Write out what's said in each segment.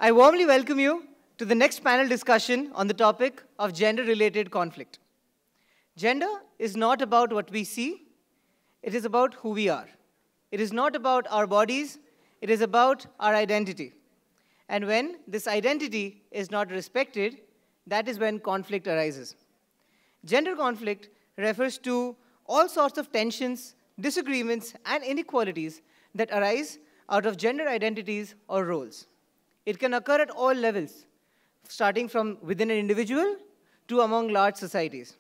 I warmly welcome you to the next panel discussion on the topic of gender-related conflict. Gender is not about what we see, it is about who we are. It is not about our bodies, it is about our identity. And when this identity is not respected, that is when conflict arises. Gender conflict refers to all sorts of tensions, disagreements, and inequalities that arise out of gender identities or roles. It can occur at all levels, starting from within an individual to among large societies.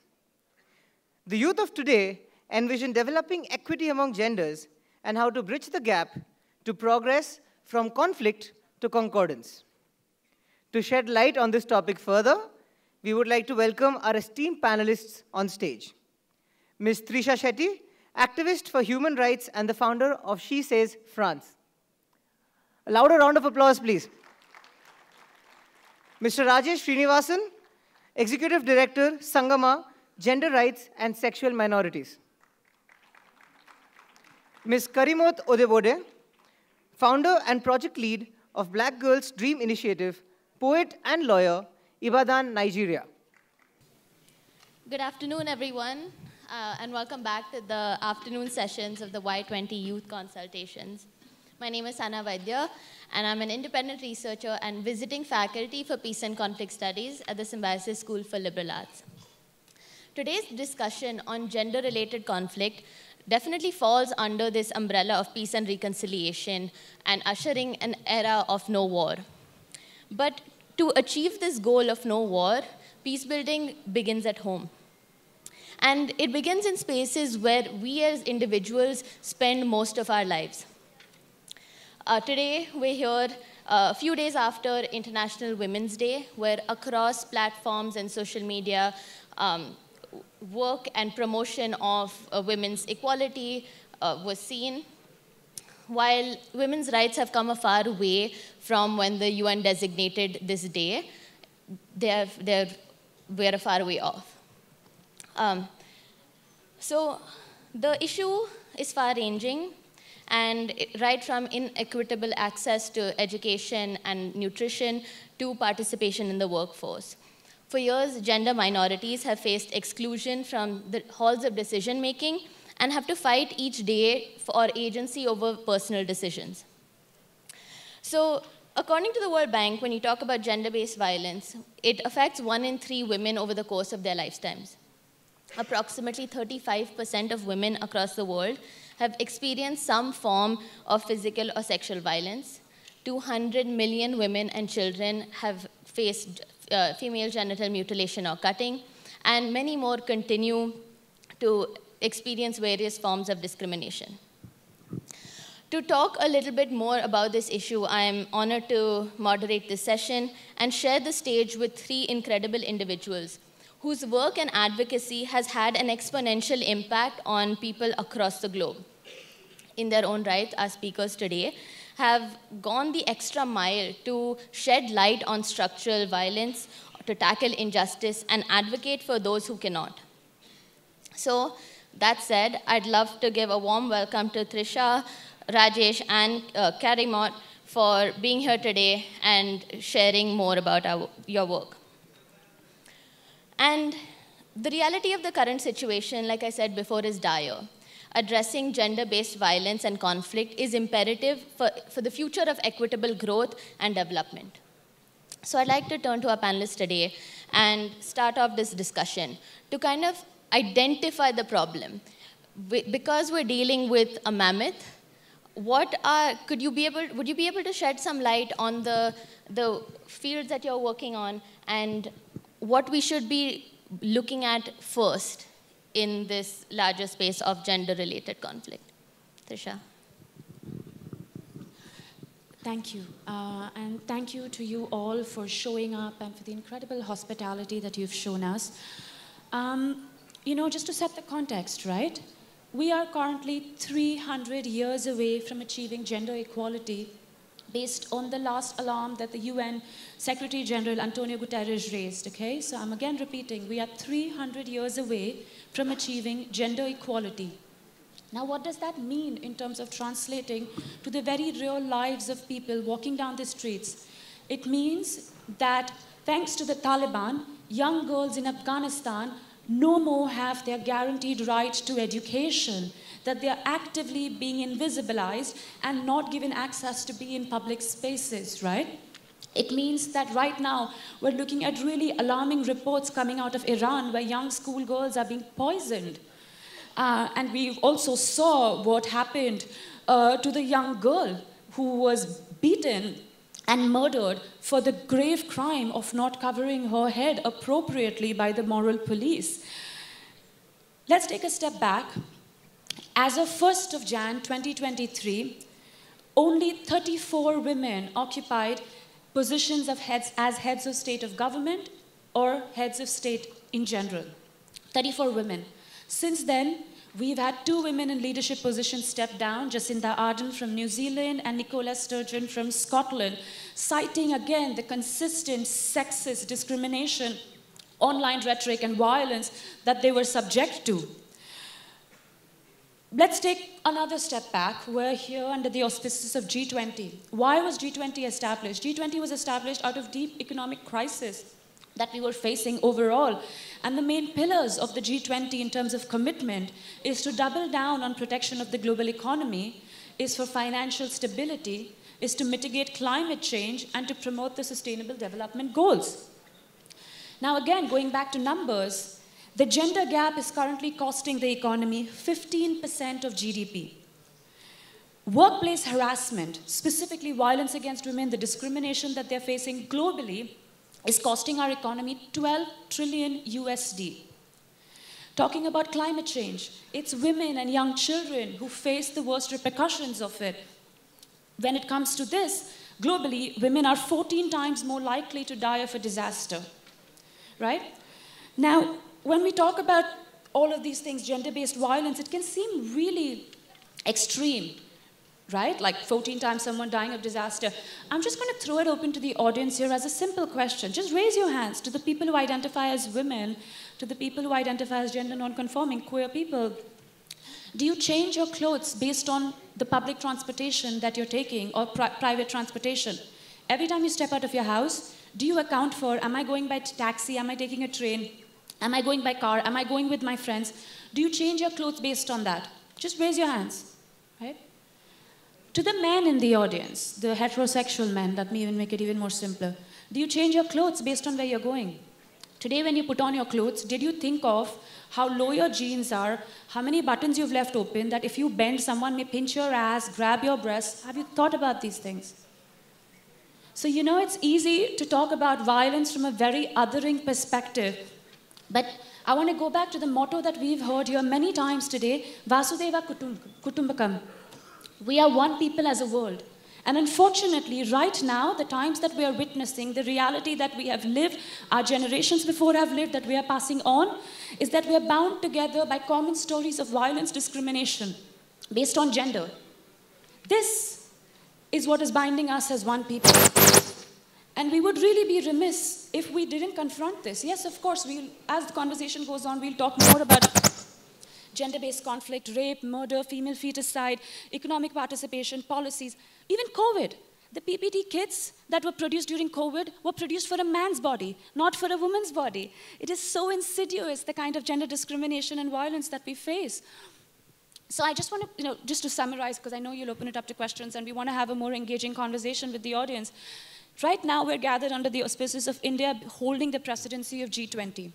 The youth of today envision developing equity among genders and how to bridge the gap to progress from conflict to concordance. To shed light on this topic further, we would like to welcome our esteemed panelists on stage. Ms. Trisha Shetty, activist for human rights and the founder of She Says France. A louder round of applause, please. Mr. Rajesh Srinivasan, Executive Director, Sangama, Gender Rights and Sexual Minorities. Ms. Karimot Odebode, founder and project lead of Black Girls Dream Initiative, poet and lawyer, Ibadan, Nigeria. Good afternoon, everyone, and welcome back to the afternoon sessions of the Y20 Youth Consultations. My name is Sana Vaidya, and I'm an independent researcher and visiting faculty for Peace and Conflict Studies at the Symbiosis School for Liberal Arts. Today's discussion on gender-related conflict definitely falls under this umbrella of peace and reconciliation and ushering an era of no war. But to achieve this goal of no war, peace building begins at home. And it begins in spaces where we as individuals spend most of our lives. Today, we're here a few days after International Women's Day, where across platforms and social media, work and promotion of women's equality was seen. While women's rights have come a far way from when the UN designated this day, we're a far way off. So the issue is far-ranging, and right from inequitable access to education and nutrition to participation in the workforce. For years, gender minorities have faced exclusion from the halls of decision-making and have to fight each day for agency over personal decisions. So, according to the World Bank, when you talk about gender-based violence, it affects 1 in 3 women over the course of their lifetimes. Approximately 35% of women across the world have experienced some form of physical or sexual violence. 200 million women and children have faced female genital mutilation or cutting, and many more continue to experience various forms of discrimination. To talk a little bit more about this issue, I am honored to moderate this session and share the stage with 3 incredible individuals whose work and advocacy has had an exponential impact on people across the globe. In their own right, our speakers today have gone the extra mile to shed light on structural violence, to tackle injustice, and advocate for those who cannot. So, that said, I'd love to give a warm welcome to Trisha, Rajesh, and Karimot for being here today and sharing more about your work. And the reality of the current situation, like I said before, is dire. Addressing gender-based violence and conflict is imperative for the future of equitable growth and development. So I'd like to turn to our panelists today and start off this discussion to kind of identify the problem. Because we're dealing with a mammoth, would you be able to shed some light on the fields that you're working on and what we should be looking at first in this larger space of gender-related conflict? Trisha. Thank you. And thank you to you all for showing up and for the incredible hospitality that you've shown us. You know, just to set the context, right? We are currently 300 years away from achieving gender equality based on the last alarm that the UN Secretary General Antonio Guterres raised, okay? So I'm again repeating, we are 300 years away from achieving gender equality. Now, what does that mean in terms of translating to the very real lives of people walking down the streets? It means that thanks to the Taliban, young girls in Afghanistan no more have their guaranteed right to education, that they are actively being invisibilized and not given access to be in public spaces, right? It means that right now we're looking at really alarming reports coming out of Iran where young schoolgirls are being poisoned. And we also saw what happened to the young girl who was beaten and murdered for the grave crime of not covering her head appropriately by the moral police. Let's take a step back. As of 1st of Jan 2023, only 34 women occupied positions of as heads of state of government or heads of state in general. 34 women. Since then, we've had 2 women in leadership positions step down, Jacinda Ardern from New Zealand and Nicola Sturgeon from Scotland, citing again the consistent sexist discrimination, online rhetoric and violence that they were subject to. Let's take another step back. We're here under the auspices of G20. Why was G20 established? G20 was established out of deep economic crisis that we were facing overall. And the main pillars of the G20 in terms of commitment is to double down on protection of the global economy, is for financial stability, is to mitigate climate change, and to promote the sustainable development goals. Now again, going back to numbers, the gender gap is currently costing the economy 15% of GDP. Workplace harassment, specifically violence against women, the discrimination that they're facing globally, is costing our economy 12 trillion USD. Talking about climate change, it's women and young children who face the worst repercussions of it. When it comes to this, globally, women are 14 times more likely to die of a disaster, right? Now, when we talk about all of these things, gender-based violence, it can seem really extreme, right? Like 14 times someone dying of disaster. I'm just going to throw it open to the audience here as a simple question. Just raise your hands to the people who identify as women, to the people who identify as gender non-conforming, queer people. Do you change your clothes based on the public transportation that you're taking or private transportation? Every time you step out of your house, do you account for, am I going by taxi, am I taking a train? Am I going by car? Am I going with my friends? Do you change your clothes based on that? Just raise your hands, right? To the men in the audience, the heterosexual men, let me even make it even more simpler. Do you change your clothes based on where you're going? Today when you put on your clothes, did you think of how low your jeans are, how many buttons you've left open, that if you bend, someone may pinch your ass, grab your breasts? Have you thought about these things? So you know it's easy to talk about violence from a very othering perspective. But I want to go back to the motto that we've heard here many times today, Vasudhaiva Kutumbakam. We are one people as a world. And unfortunately, right now, the times that we are witnessing, the reality that we have lived, our generations before have lived, that we are passing on, is that we are bound together by common stories of violence, discrimination, based on gender. This is what is binding us as one people. And we would really be remiss if we didn't confront this. Yes, of course, as the conversation goes on, we'll talk more about gender-based conflict, rape, murder, female feticide, economic participation, policies, even COVID. The PPT kits that were produced during COVID were produced for a man's body, not for a woman's body. It is so insidious, the kind of gender discrimination and violence that we face. So I just want to, just to summarize, because I know you'll open it up to questions and we want to have a more engaging conversation with the audience. Right now, we're gathered under the auspices of India holding the presidency of G20.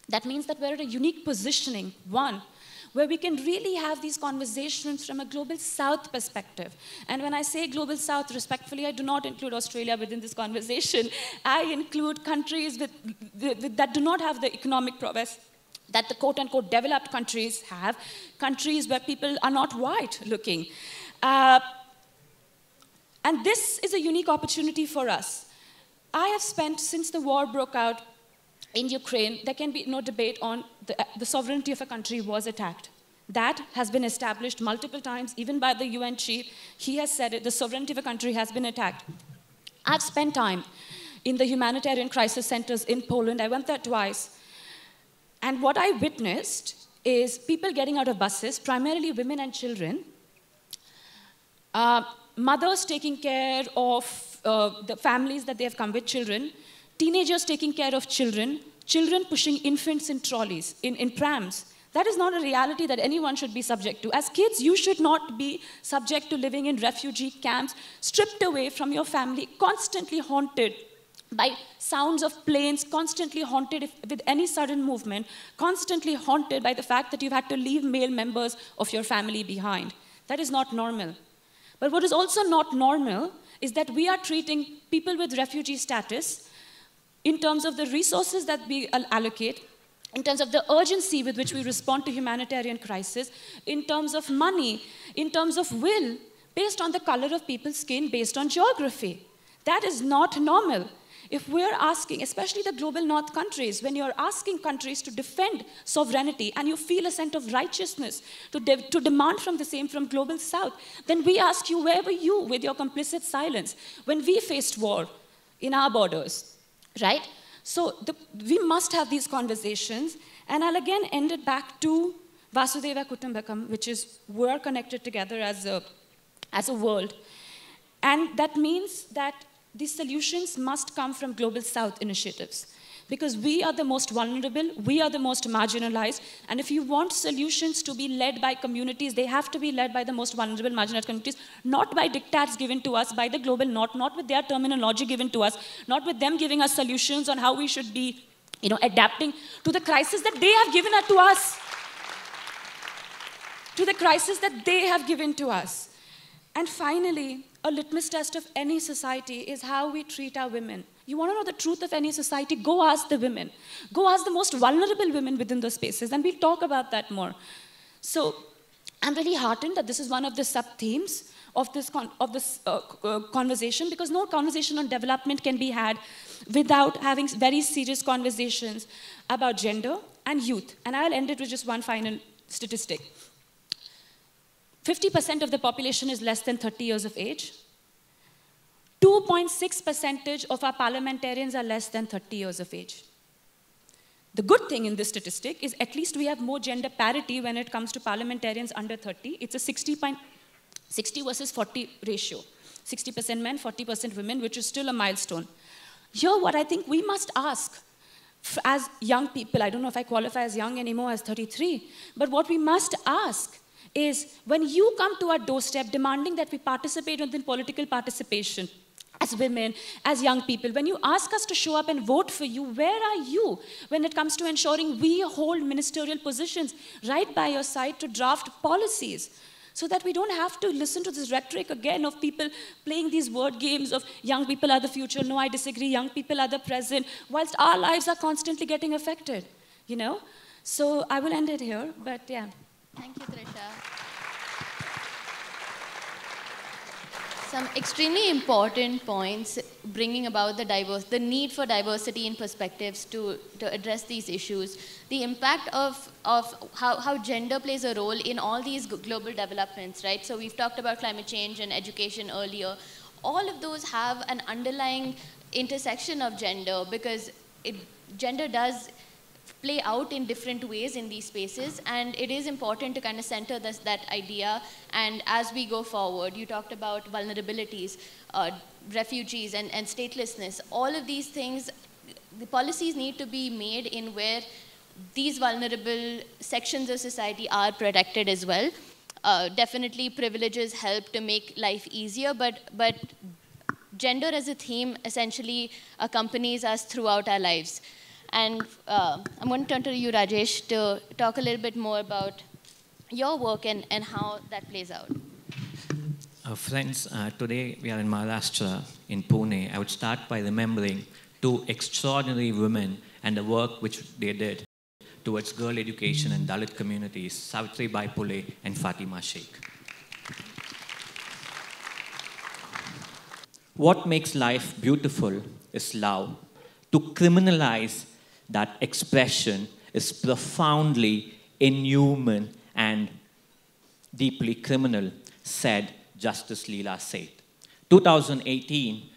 That means that we're at a unique positioning, one, where we can really have these conversations from a global south perspective. And when I say global south, respectfully, I do not include Australia within this conversation. I include countries that do not have the economic prowess that the quote-unquote developed countries have, countries where people are not white looking. And this is a unique opportunity for us. I have spent, since the war broke out in Ukraine, there can be no debate on the sovereignty of a country was attacked. That has been established multiple times, even by the UN chief. He has said it, the sovereignty of a country has been attacked. I've spent time in the humanitarian crisis centers in Poland. I went there twice. And what I witnessed is people getting out of buses, primarily women and children, mothers taking care of the families that they have come with children, teenagers taking care of children, children pushing infants in trolleys, in prams. That is not a reality that anyone should be subject to. As kids, you should not be subject to living in refugee camps, stripped away from your family, constantly haunted by sounds of planes, constantly haunted with any sudden movement, constantly haunted by the fact that you've had to leave male members of your family behind. That is not normal. But what is also not normal is that we are treating people with refugee status in terms of the resources that we allocate, in terms of the urgency with which we respond to humanitarian crisis, in terms of money, in terms of will, based on the color of people's skin, based on geography. That is not normal. If we're asking, especially the global north countries, when you're asking countries to defend sovereignty and you feel a sense of righteousness to demand from the same from global south, then we ask you, where were you with your complicit silence when we faced war in our borders, right? So we must have these conversations, and I'll again end it back to Vasudhaiva Kutumbakam, which is we're connected together as a world. And that means that these solutions must come from Global South initiatives, because we are the most vulnerable, we are the most marginalized, and if you want solutions to be led by communities, they have to be led by the most vulnerable, marginalized communities, not by diktats given to us by the global north, not with their terminology given to us, not with them giving us solutions on how we should be, adapting to the crisis that they have given to us. To the crisis that they have given to us. And finally, a litmus test of any society is how we treat our women. You want to know the truth of any society? Go ask the women. Go ask the most vulnerable women within those spaces, and we'll talk about that more. So I'm really heartened that this is one of the sub-themes of this conversation, because no conversation on development can be had without having very serious conversations about gender and youth. And I'll end it with just one final statistic. 50% of the population is less than 30 years of age. 2.6% of our parliamentarians are less than 30 years of age. The good thing in this statistic is at least we have more gender parity when it comes to parliamentarians under 30. It's a 60 versus 40 ratio. 60% men, 40% women, which is still a milestone. Here, what I think we must ask as young people, I don't know if I qualify as young anymore, as 33, but what we must ask is when you come to our doorstep demanding that we participate in political participation, as women, as young people, when you ask us to show up and vote for you, where are you when it comes to ensuring we hold ministerial positions right by your side to draft policies, so that we don't have to listen to this rhetoric again of people playing these word games of young people are the future, no, I disagree, young people are the present, whilst our lives are constantly getting affected, So I will end it here, but yeah. Thank you, Trisha. Some extremely important points bringing about the need for diversity in perspectives to address these issues. The impact of how gender plays a role in all these global developments, right? So we've talked about climate change and education earlier. All of those have an underlying intersection of gender, because gender does play out in different ways in these spaces, and it is important to kind of center that idea. And as we go forward, you talked about vulnerabilities, refugees and statelessness. All of these things, the policies need to be made in where these vulnerable sections of society are protected as well. Definitely privileges help to make life easier, but gender as a theme essentially accompanies us throughout our lives. And I'm going to turn to you, Rajesh, to talk a little bit more about your work and how that plays out. Friends, today we are in Maharashtra, in Pune. I would start by remembering two extraordinary women and the work which they did towards girl education in Dalit communities, Savitribai Phule and Fatima Sheikh. What makes life beautiful is love. To criminalize that expression is profoundly inhuman and deeply criminal, said Justice Leela Seth. 2018,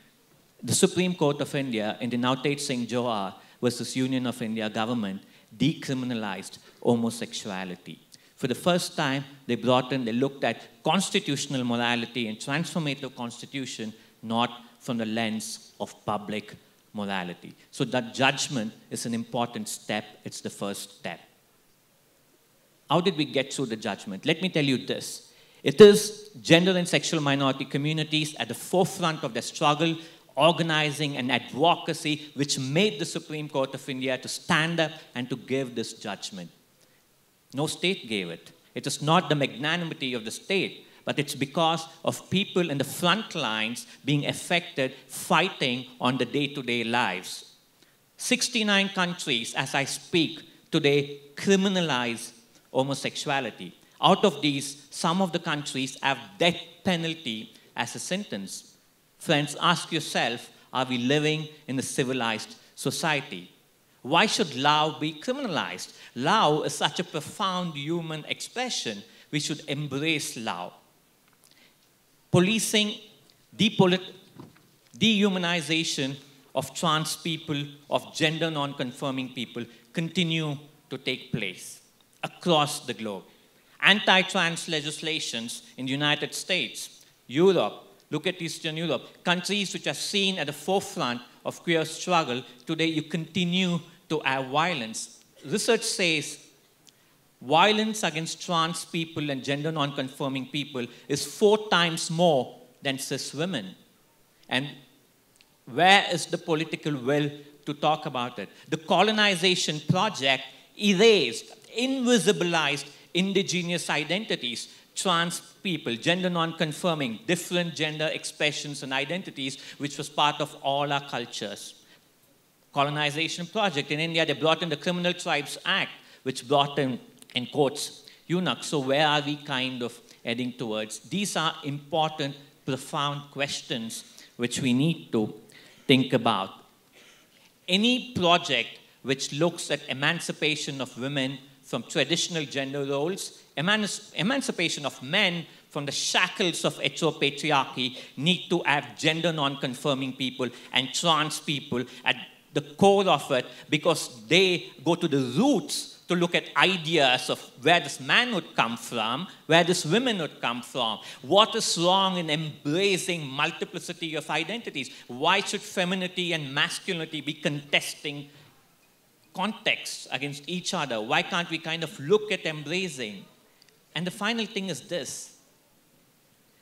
the Supreme Court of India in the Navtej Singh Johar versus Union of India government decriminalized homosexuality. For the first time, they looked at constitutional morality and transformative constitution, not from the lens of public morality. So that judgment is an important step. It's the first step. How did we get through the judgment? Let me tell you this. It is gender and sexual minority communities at the forefront of their struggle, organizing and advocacy, which made the Supreme Court of India to stand up and to give this judgment. No state gave it. It is not the magnanimity of the state, but it's because of people in the front lines being affected, fighting on the day-to-day lives. 69 countries, as I speak today, criminalize homosexuality. Out of these, some of the countries have death penalty as a sentence. Friends, ask yourself, are we living in a civilized society? Why should love be criminalized? Love is such a profound human expression. We should embrace love. Policing, dehumanization of trans people, of gender non-conforming people continue to take place across the globe. Anti-trans legislations in the United States, Europe, look at Eastern Europe, countries which are seen at the forefront of queer struggle, today you continue to have violence. Research says violence against trans people and gender non-conforming people is 4 times more than cis women. And where is the political will to talk about it? The colonization project erased, invisibilized indigenous identities, trans people, gender non-conforming, different gender expressions and identities, which was part of all our cultures. Colonization project in India, they brought in the Criminal Tribes Act, which brought in quotes, eunuchs. So where are we kind of heading towards? These are important, profound questions which we need to think about. Any project which looks at emancipation of women from traditional gender roles, emancipation of men from the shackles of heteropatriarchy, need to have gender non-conforming people and trans people at the core of it, because they go to the roots to look at ideas of where this man would come from, where this woman would come from. What is wrong in embracing multiplicity of identities? Why should femininity and masculinity be contesting contexts against each other? Why can't we kind of look at embracing? And the final thing is this.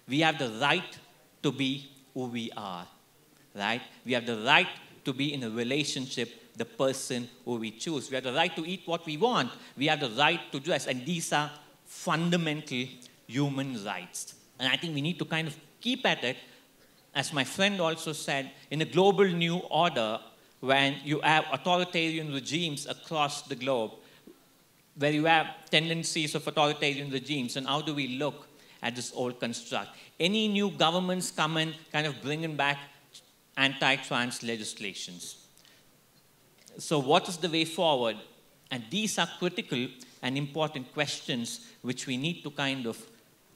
We have the right to be who we are, right? We have the right to be in a relationship the person who we choose. We have the right to eat what we want. We have the right to dress. And these are fundamental human rights. And I think we need to kind of keep at it, as my friend also said, in a global new order, when you have authoritarian regimes across the globe, where you have tendencies of authoritarian regimes, and how do we look at this old construct? Any new governments come in, kind of bringing back anti-trans legislations. So what is the way forward? And these are critical and important questions which we need to kind of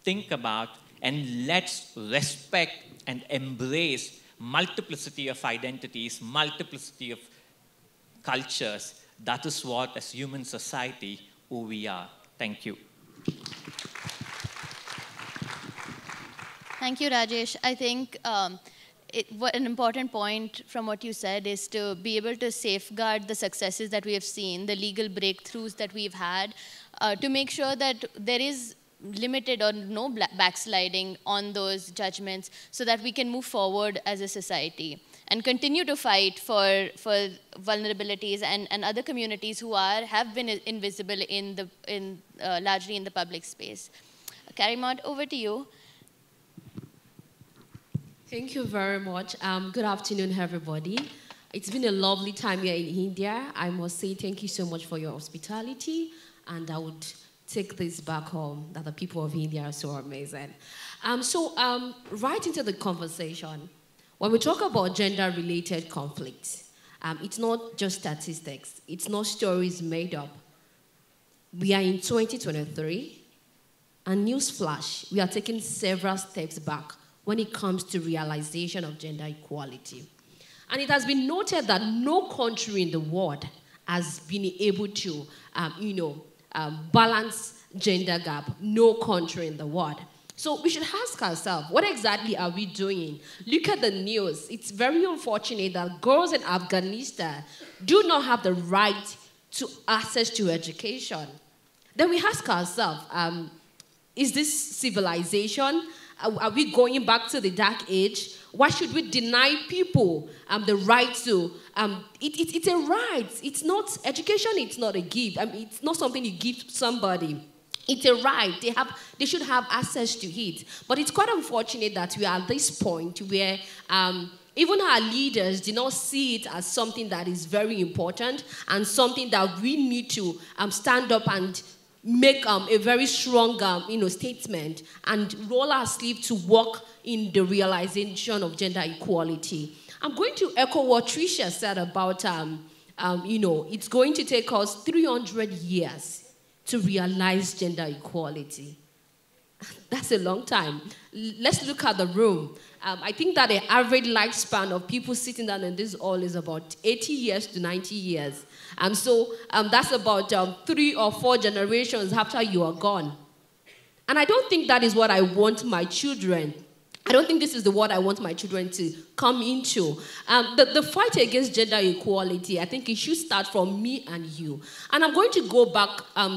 think about, and let's respect and embrace multiplicity of identities, multiplicity of cultures. That is what, as human society, who we are. Thank you. Thank you, Rajesh. I think what an important point from what you said is to be able to safeguard the successes that we have seen, the legal breakthroughs that we've had, to make sure that there is limited or no backsliding on those judgments, so that we can move forward as a society and continue to fight for vulnerabilities and other communities who have been invisible largely in the public space. Karimot, over to you. Thank you very much. Good afternoon, everybody. It's been a lovely time here in India. I must say thank you so much for your hospitality, and I would take this back home, that the people of India are so amazing. Right into the conversation. When we talk about gender-related conflicts, it's not just statistics. It's not stories made up. We are in 2023, and newsflash, we are taking several steps back when it comes to realization of gender equality. And it has been noted that no country in the world has been able to, balance gender gap. No country in the world. So we should ask ourselves, what exactly are we doing? Look at the news. It's very unfortunate that girls in Afghanistan do not have the right to access to education. Then we ask ourselves, is this civilization? Are we going back to the dark age? Why should we deny people the right to? It's a right. It's not education. It's not a gift. It's not something you give somebody. It's a right. They should have access to it. But it's quite unfortunate that we are at this point where even our leaders do not see it as something that is very important and something that we need to stand up and make a very strong statement and roll our sleeve to work in the realization of gender equality. I'm going to echo what Tricia said about, it's going to take us 300 years to realize gender equality. That's a long time. Let's look at the room. I think that the average lifespan of people sitting down in this hall is about 80 years to 90 years. So that's about 3 or 4 generations after you are gone. And I don't think that is what I want my children. I don't think this is what I want my children to come into. The fight against gender equality, I think it should start from me and you. And I'm going to go back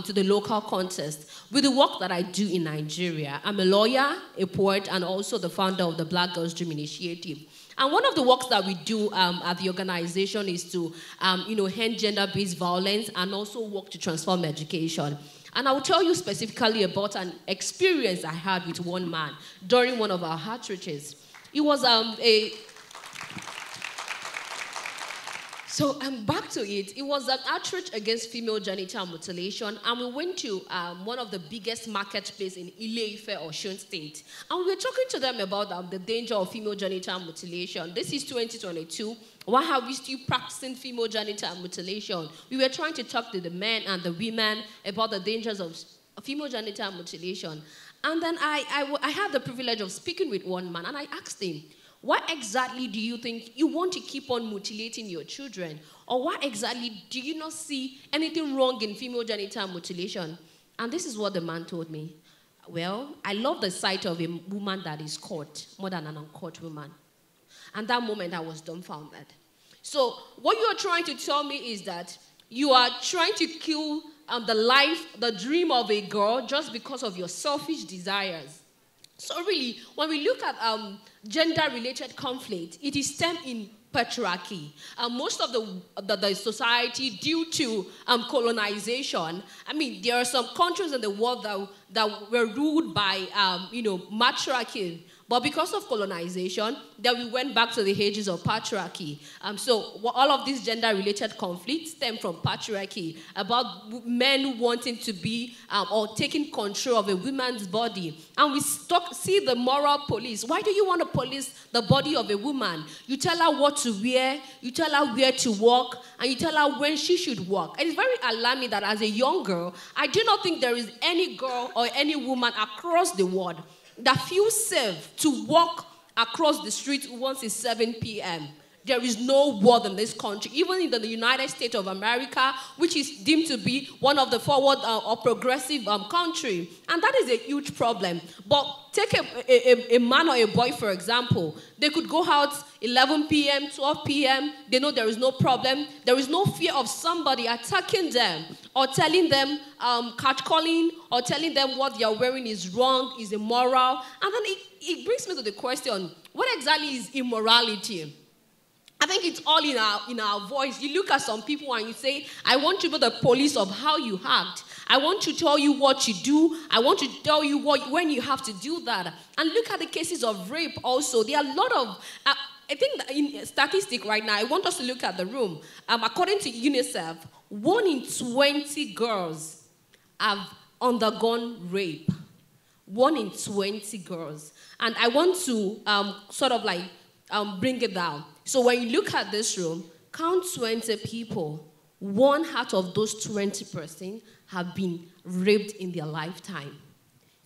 to the local context with the work that I do in Nigeria. I'm a lawyer, a poet, and also the founder of the Black Girls Dream Initiative. And one of the works that we do at the organization is to end gender-based violence and also work to transform education. And I will tell you specifically about an experience I had with one man during one of our outreaches. It was So back to it. It was an outreach against female genital mutilation, and we went to one of the biggest marketplaces in Ile-Ife, Osun State. And we were talking to them about the danger of female genital mutilation. This is 2022. Why are we still practicing female genital mutilation? We were trying to talk to the men and the women about the dangers of female genital mutilation. And then I had the privilege of speaking with one man, and I asked him, why exactly do you think you want to keep on mutilating your children? Or why exactly do you not see anything wrong in female genital mutilation? And this is what the man told me. Well, I love the sight of a woman that is caught more than an uncaught woman. And that moment I was dumbfounded. So what you are trying to tell me is that you are trying to kill the life, the dream of a girl just because of your selfish desires. So really, when we look at gender-related conflict, it is stemmed in patriarchy. Most of the society, due to colonization, I mean, there are some countries in the world that were ruled by, matriarchy. But because of colonization, then we went back to the ages of patriarchy. So all of these gender-related conflicts stem from patriarchy, about men wanting to be or taking control of a woman's body. And we see the moral police. Why do you want to police the body of a woman? You tell her what to wear, you tell her where to walk, and you tell her when she should walk. And it's very alarming that as a young girl, I do not think there is any girl or any woman across the world that feels safe to walk across the street once it's 7 p.m. There is no world in this country, even in the United States of America, which is deemed to be one of the forward or progressive country. And that is a huge problem. But take a man or a boy, for example. They could go out 11 p.m., 12 p.m. They know there is no problem. There is no fear of somebody attacking them or telling them, catcalling, or telling them what they are wearing is wrong, is immoral. And then it brings me to the question, what exactly is immorality? I think it's all in our voice. You look at some people and you say, I want to be the police of how you act. I want to tell you what you do. I want to tell you when you have to do that. And look at the cases of rape also. There are a lot of, I think that in statistic right now, I want us to look at the room. According to UNICEF, 1 in 20 girls have undergone rape. 1 in 20 girls. And I want to bring it down. So when you look at this room, count 20 people. 1 out of those 20% have been raped in their lifetime.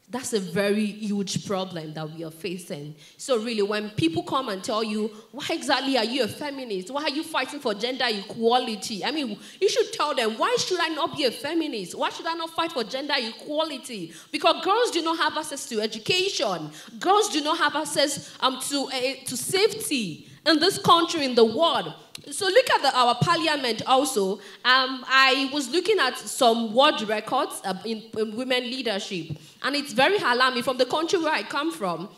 That's a very huge problem that we are facing. So really, when people come and tell you, why exactly are you a feminist? Why are you fighting for gender equality? I mean, you should tell them, why should I not be a feminist? Why should I not fight for gender equality? Because girls do not have access to education. Girls do not have access to safety in this country, in the world. So look at our parliament also. I was looking at some world records in women leadership. And it's very alarming. From the country where I come from,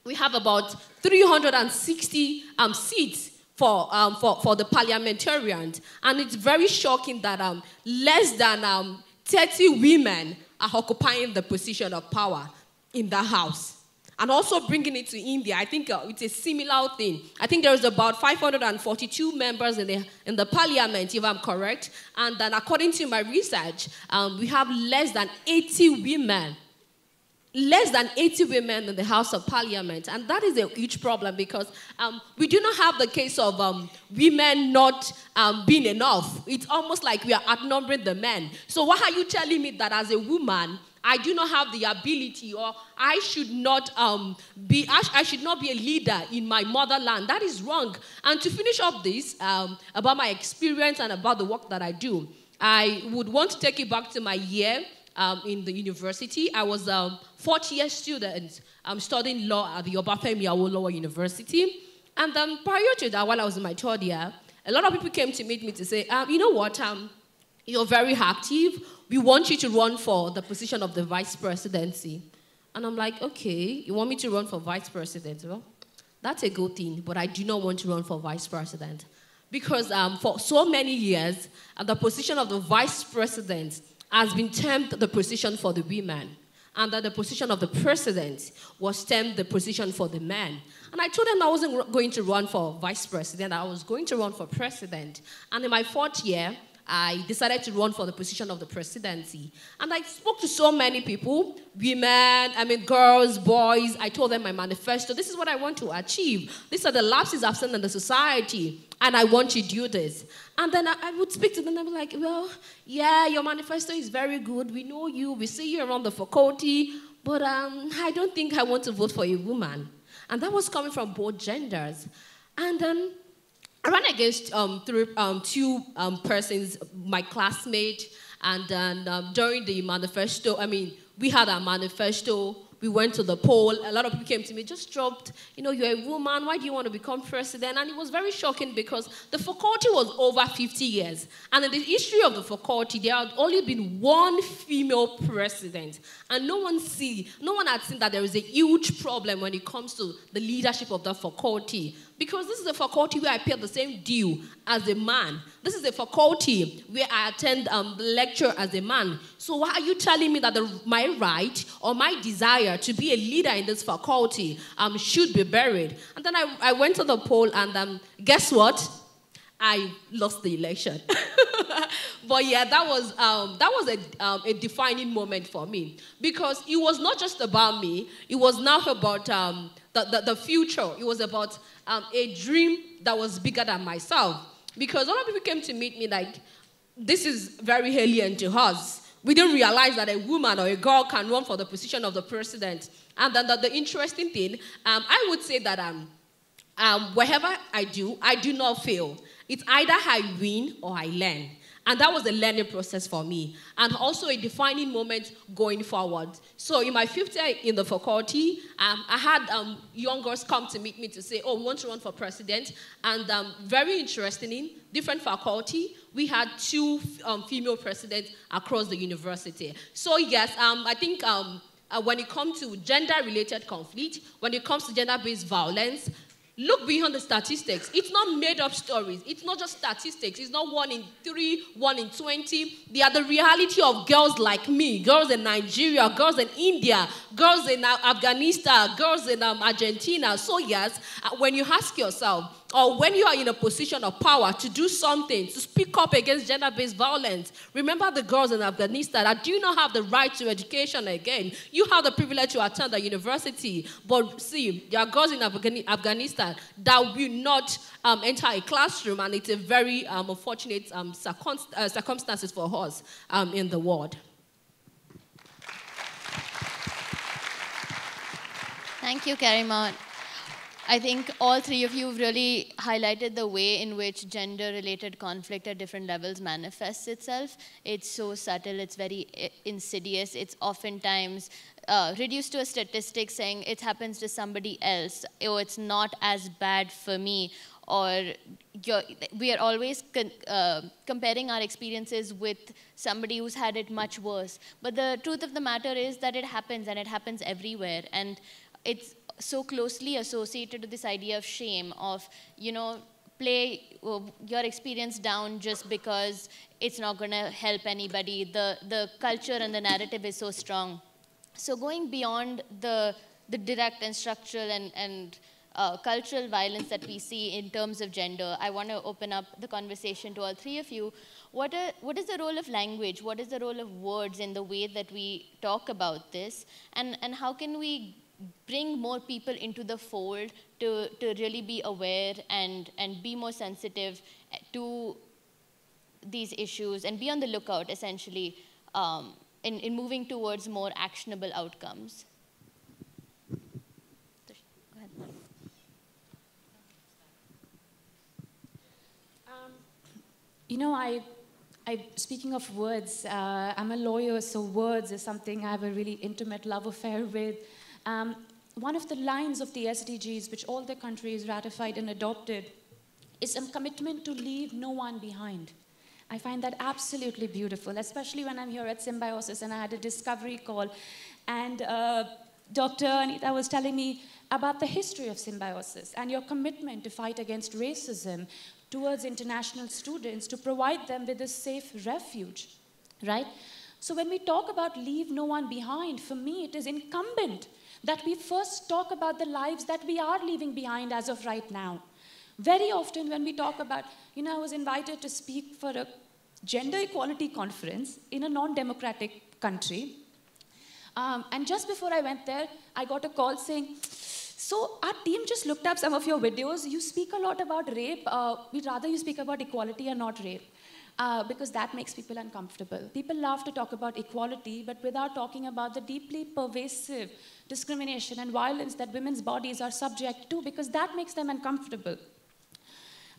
we have about 360 seats for the parliamentarians. And it's very shocking that less than 30 women are occupying the position of power in the house. And also bringing it to India, I think it's a similar thing. I think there is about 542 members in the parliament, if I'm correct. And then according to my research, we have less than 80 women. Less than 80 women in the House of Parliament. And that is a huge problem because we do not have the case of women not being enough. It's almost like we are outnumbering the men. So why are you telling me that as a woman, I do not have the ability, or I should not be a leader in my motherland? That is wrong. And to finish up this, about my experience and about the work that I do, I would want to take you back to my year in the university. I was a fourth-year student studying law at the Obafemi Awolowo University. And then prior to that, while I was in my third year, a lot of people came to meet me to say, you know what, you're very active. We want you to run for the position of the vice presidency. And I'm like, okay, you want me to run for vice president? Well, that's a good thing, but I do not want to run for vice president. Because for so many years, the position of the vice president has been termed the position for the women. And that the position of the president was termed the position for the men. And I told them I wasn't going to run for vice president, I was going to run for president. And in my fourth year, I decided to run for the position of the presidency. And I spoke to so many people, women, girls, boys. I told them my manifesto. This is what I want to achieve. These are the lapses I've seen in the society, and I want to do this. And then I would speak to them, and I'd be like, well, yeah, your manifesto is very good. We know you. We see you around the faculty. But I don't think I want to vote for a woman. And that was coming from both genders. And then I ran against two persons, my classmate, and then during the manifesto, we had our manifesto, we went to the poll, a lot of people came to me, just dropped, you're a woman, why do you want to become president? And it was very shocking because the faculty was over 50 years. And in the history of the faculty, there had only been one female president. And no one had seen that there is a huge problem when it comes to the leadership of the faculty. Because this is a faculty where I pay the same due as a man. This is a faculty where I attend lecture as a man. So why are you telling me that my right or my desire to be a leader in this faculty should be buried? And then I went to the poll and guess what? I lost the election. But yeah, that was a defining moment for me. Because it was not just about me. It was now about the future. It was about a dream that was bigger than myself. Because a lot of people came to meet me like, this is very alien to us. We didn't realize that a woman or a girl can run for the position of the president. And then the interesting thing, I would say that wherever I do not fail. It's either I win or I learn. And that was a learning process for me. And also a defining moment going forward. So in my fifth year in the faculty, I had young girls come to meet me to say, oh, we want to run for president. And very interesting, different faculty, we had two female presidents across the university. So yes, I think when it comes to gender-related conflict, when it comes to gender-based violence, look beyond the statistics. It's not made-up stories. It's not just statistics. It's not 1 in 3, 1 in 20. They are the reality of girls like me, girls in Nigeria, girls in India, girls in Afghanistan, girls in Argentina. So yes, when you ask yourself, or when you are in a position of power to do something, to speak up against gender-based violence, remember the girls in Afghanistan that do not have the right to education again. You have the privilege to attend the university, but see, there are girls in Afghanistan that will not enter a classroom, and it's a very unfortunate circumstances for us in the world. Thank you, Karimot. I think all three of you have really highlighted the way in which gender-related conflict at different levels manifests itself. It's so subtle, it's very insidious, it's oftentimes reduced to a statistic saying it happens to somebody else, or it's not as bad for me, or we are always comparing our experiences with somebody who's had it much worse. But the truth of the matter is that it happens, and it happens everywhere. And it's so closely associated with this idea of shame, of, play your experience down just because it's not going to help anybody. The culture and the narrative is so strong. So going beyond the direct and structural and cultural violence that we see in terms of gender, I want to open up the conversation to all three of you. What is the role of language? What is the role of words in the way that we talk about this? And how can we bring more people into the fold to really be aware and be more sensitive to these issues and be on the lookout, essentially, in moving towards more actionable outcomes? Go ahead. Speaking of words, I'm a lawyer, so words is something I have a really intimate love affair with. One of the lines of the SDGs, which all the countries ratified and adopted, is a commitment to leave no one behind. I find that absolutely beautiful, especially when I'm here at Symbiosis and I had a discovery call. And Dr. Anita was telling me about the history of Symbiosis and your commitment to fight against racism towards international students, to provide them with a safe refuge, right? So when we talk about leave no one behind, for me it is incumbent that we first talk about the lives that we are leaving behind as of right now. Very often when we talk about, I was invited to speak for a gender equality conference in a non-democratic country. And just before I went there, I got a call saying, so our team just looked up some of your videos. You speak a lot about rape. We'd rather you speak about equality and not rape. Because that makes people uncomfortable. People love to talk about equality, but without talking about the deeply pervasive discrimination and violence that women's bodies are subject to, because that makes them uncomfortable.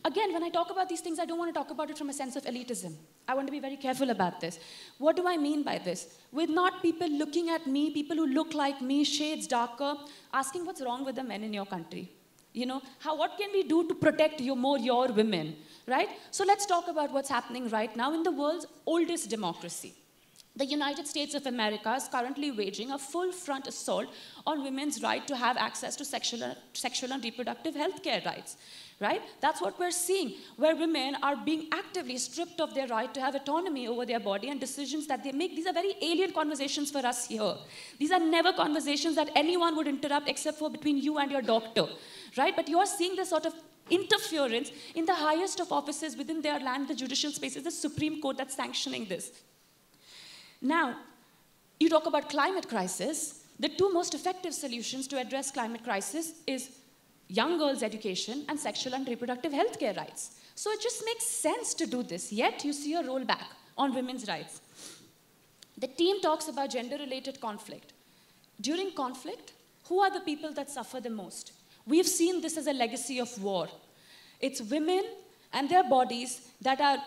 Again, when I talk about these things, I don't want to talk about it from a sense of elitism. I want to be very careful about this. What do I mean by this? With not people looking at me, people who look like me, shades darker, asking what's wrong with the men in your country. What can we do to protect your women, right? So let's talk about what's happening right now in the world's oldest democracy. The United States of America is currently waging a full-front assault on women's right to have access to sexual and reproductive health care rights, right? That's what we're seeing, where women are being actively stripped of their right to have autonomy over their body and decisions that they make. These are very alien conversations for us here. These are never conversations that anyone would interrupt except for between you and your doctor, right? But you're seeing this sort of interference in the highest of offices within their land, the judicial spaces, the Supreme Court that's sanctioning this. Now, you talk about climate crisis. The two most effective solutions to address climate crisis is young girls' education and sexual and reproductive health care rights. So it just makes sense to do this, yet you see a rollback on women's rights. The team talks about gender-related conflict. During conflict, who are the people that suffer the most? We've seen this as a legacy of war. It's women and their bodies that are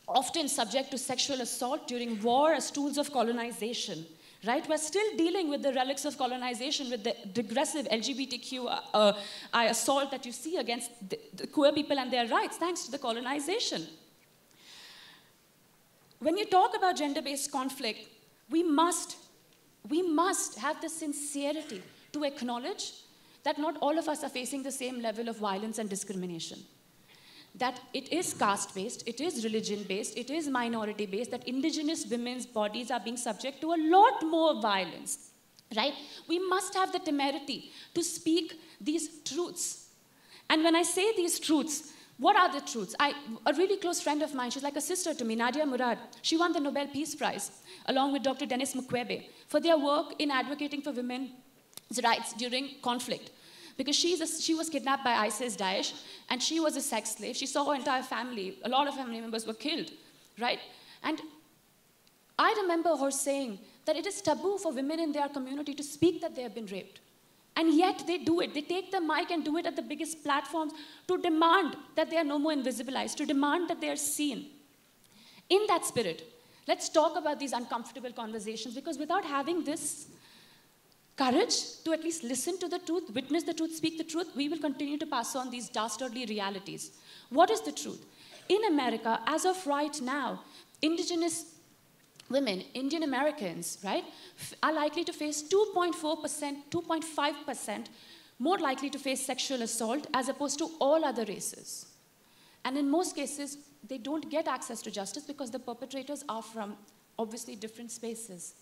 often subject to sexual assault during war as tools of colonization, right? We're still dealing with the relics of colonization, with the regressive LGBTQI assault that you see against the queer people and their rights, thanks to the colonization. When you talk about gender-based conflict, we must have the sincerity to acknowledge that not all of us are facing the same level of violence and discrimination. That it is caste-based, it is religion-based, it is minority-based, that indigenous women's bodies are being subject to a lot more violence, right? We must have the temerity to speak these truths. And when I say these truths, what are the truths? A really close friend of mine, she's like a sister to me, Nadia Murad, she won the Nobel Peace Prize, along with Dr. Denis Mukwege, for their work in advocating for women's rights during conflict. Because she was kidnapped by ISIS, Daesh, and she was a sex slave. She saw her entire family, a lot of family members were killed, right? And I remember her saying that it is taboo for women in their community to speak that they have been raped. And yet they do it. They take the mic and do it at the biggest platforms to demand that they are no more invisibilized, to demand that they are seen. In that spirit, let's talk about these uncomfortable conversations, because without having this courage to at least listen to the truth, witness the truth, speak the truth, we will continue to pass on these dastardly realities. What is the truth? In America, as of right now, indigenous women, Indian Americans, right, are likely to face 2.4%, 2.5% more likely to face sexual assault as opposed to all other races. And in most cases, they don't get access to justice because the perpetrators are from obviously different spaces.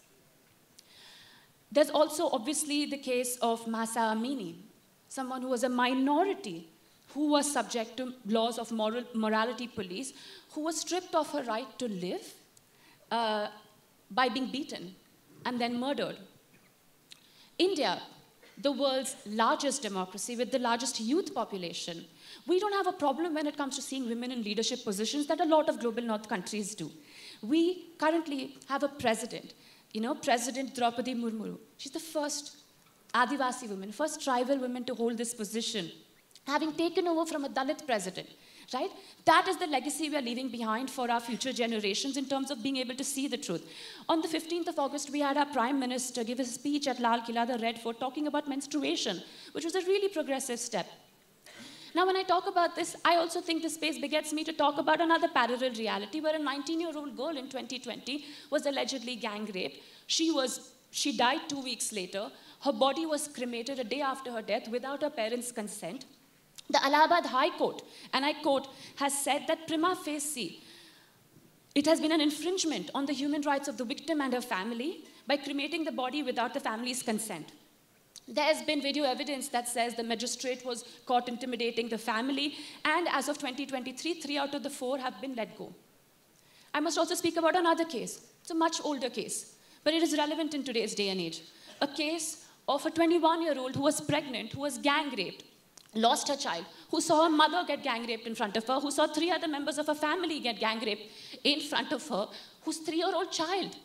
There's also obviously the case of Mahsa Amini, someone who was a minority who was subject to laws of morality police, who was stripped of her right to live by being beaten and then murdered. India, the world's largest democracy with the largest youth population, we don't have a problem when it comes to seeing women in leadership positions that a lot of global north countries do. We currently have a president, President Draupadi Murmu. She's the first Adivasi woman, first tribal woman to hold this position, having taken over from a Dalit president, right? That is the legacy we are leaving behind for our future generations in terms of being able to see the truth. On the 15th of August, we had our Prime Minister give a speech at Lal Killa, the Red Fort, talking about menstruation, which was a really progressive step. Now, when I talk about this, I also think this space begets me to talk about another parallel reality where a 19-year-old girl in 2020 was allegedly gang raped. She died 2 weeks later. Her body was cremated a day after her death without her parents' consent. The Allahabad High Court, and I quote, has said that prima facie, it has been an infringement on the human rights of the victim and her family by cremating the body without the family's consent. There has been video evidence that says the magistrate was caught intimidating the family, and as of 2023, 3 out of the 4 have been let go. I must also speak about another case. It's a much older case, but it is relevant in today's day and age. A case of a 21-year-old who was pregnant, who was gang raped, lost her child, who saw her mother get gang raped in front of her, who saw 3 other members of her family get gang raped in front of her, whose 3-year-old child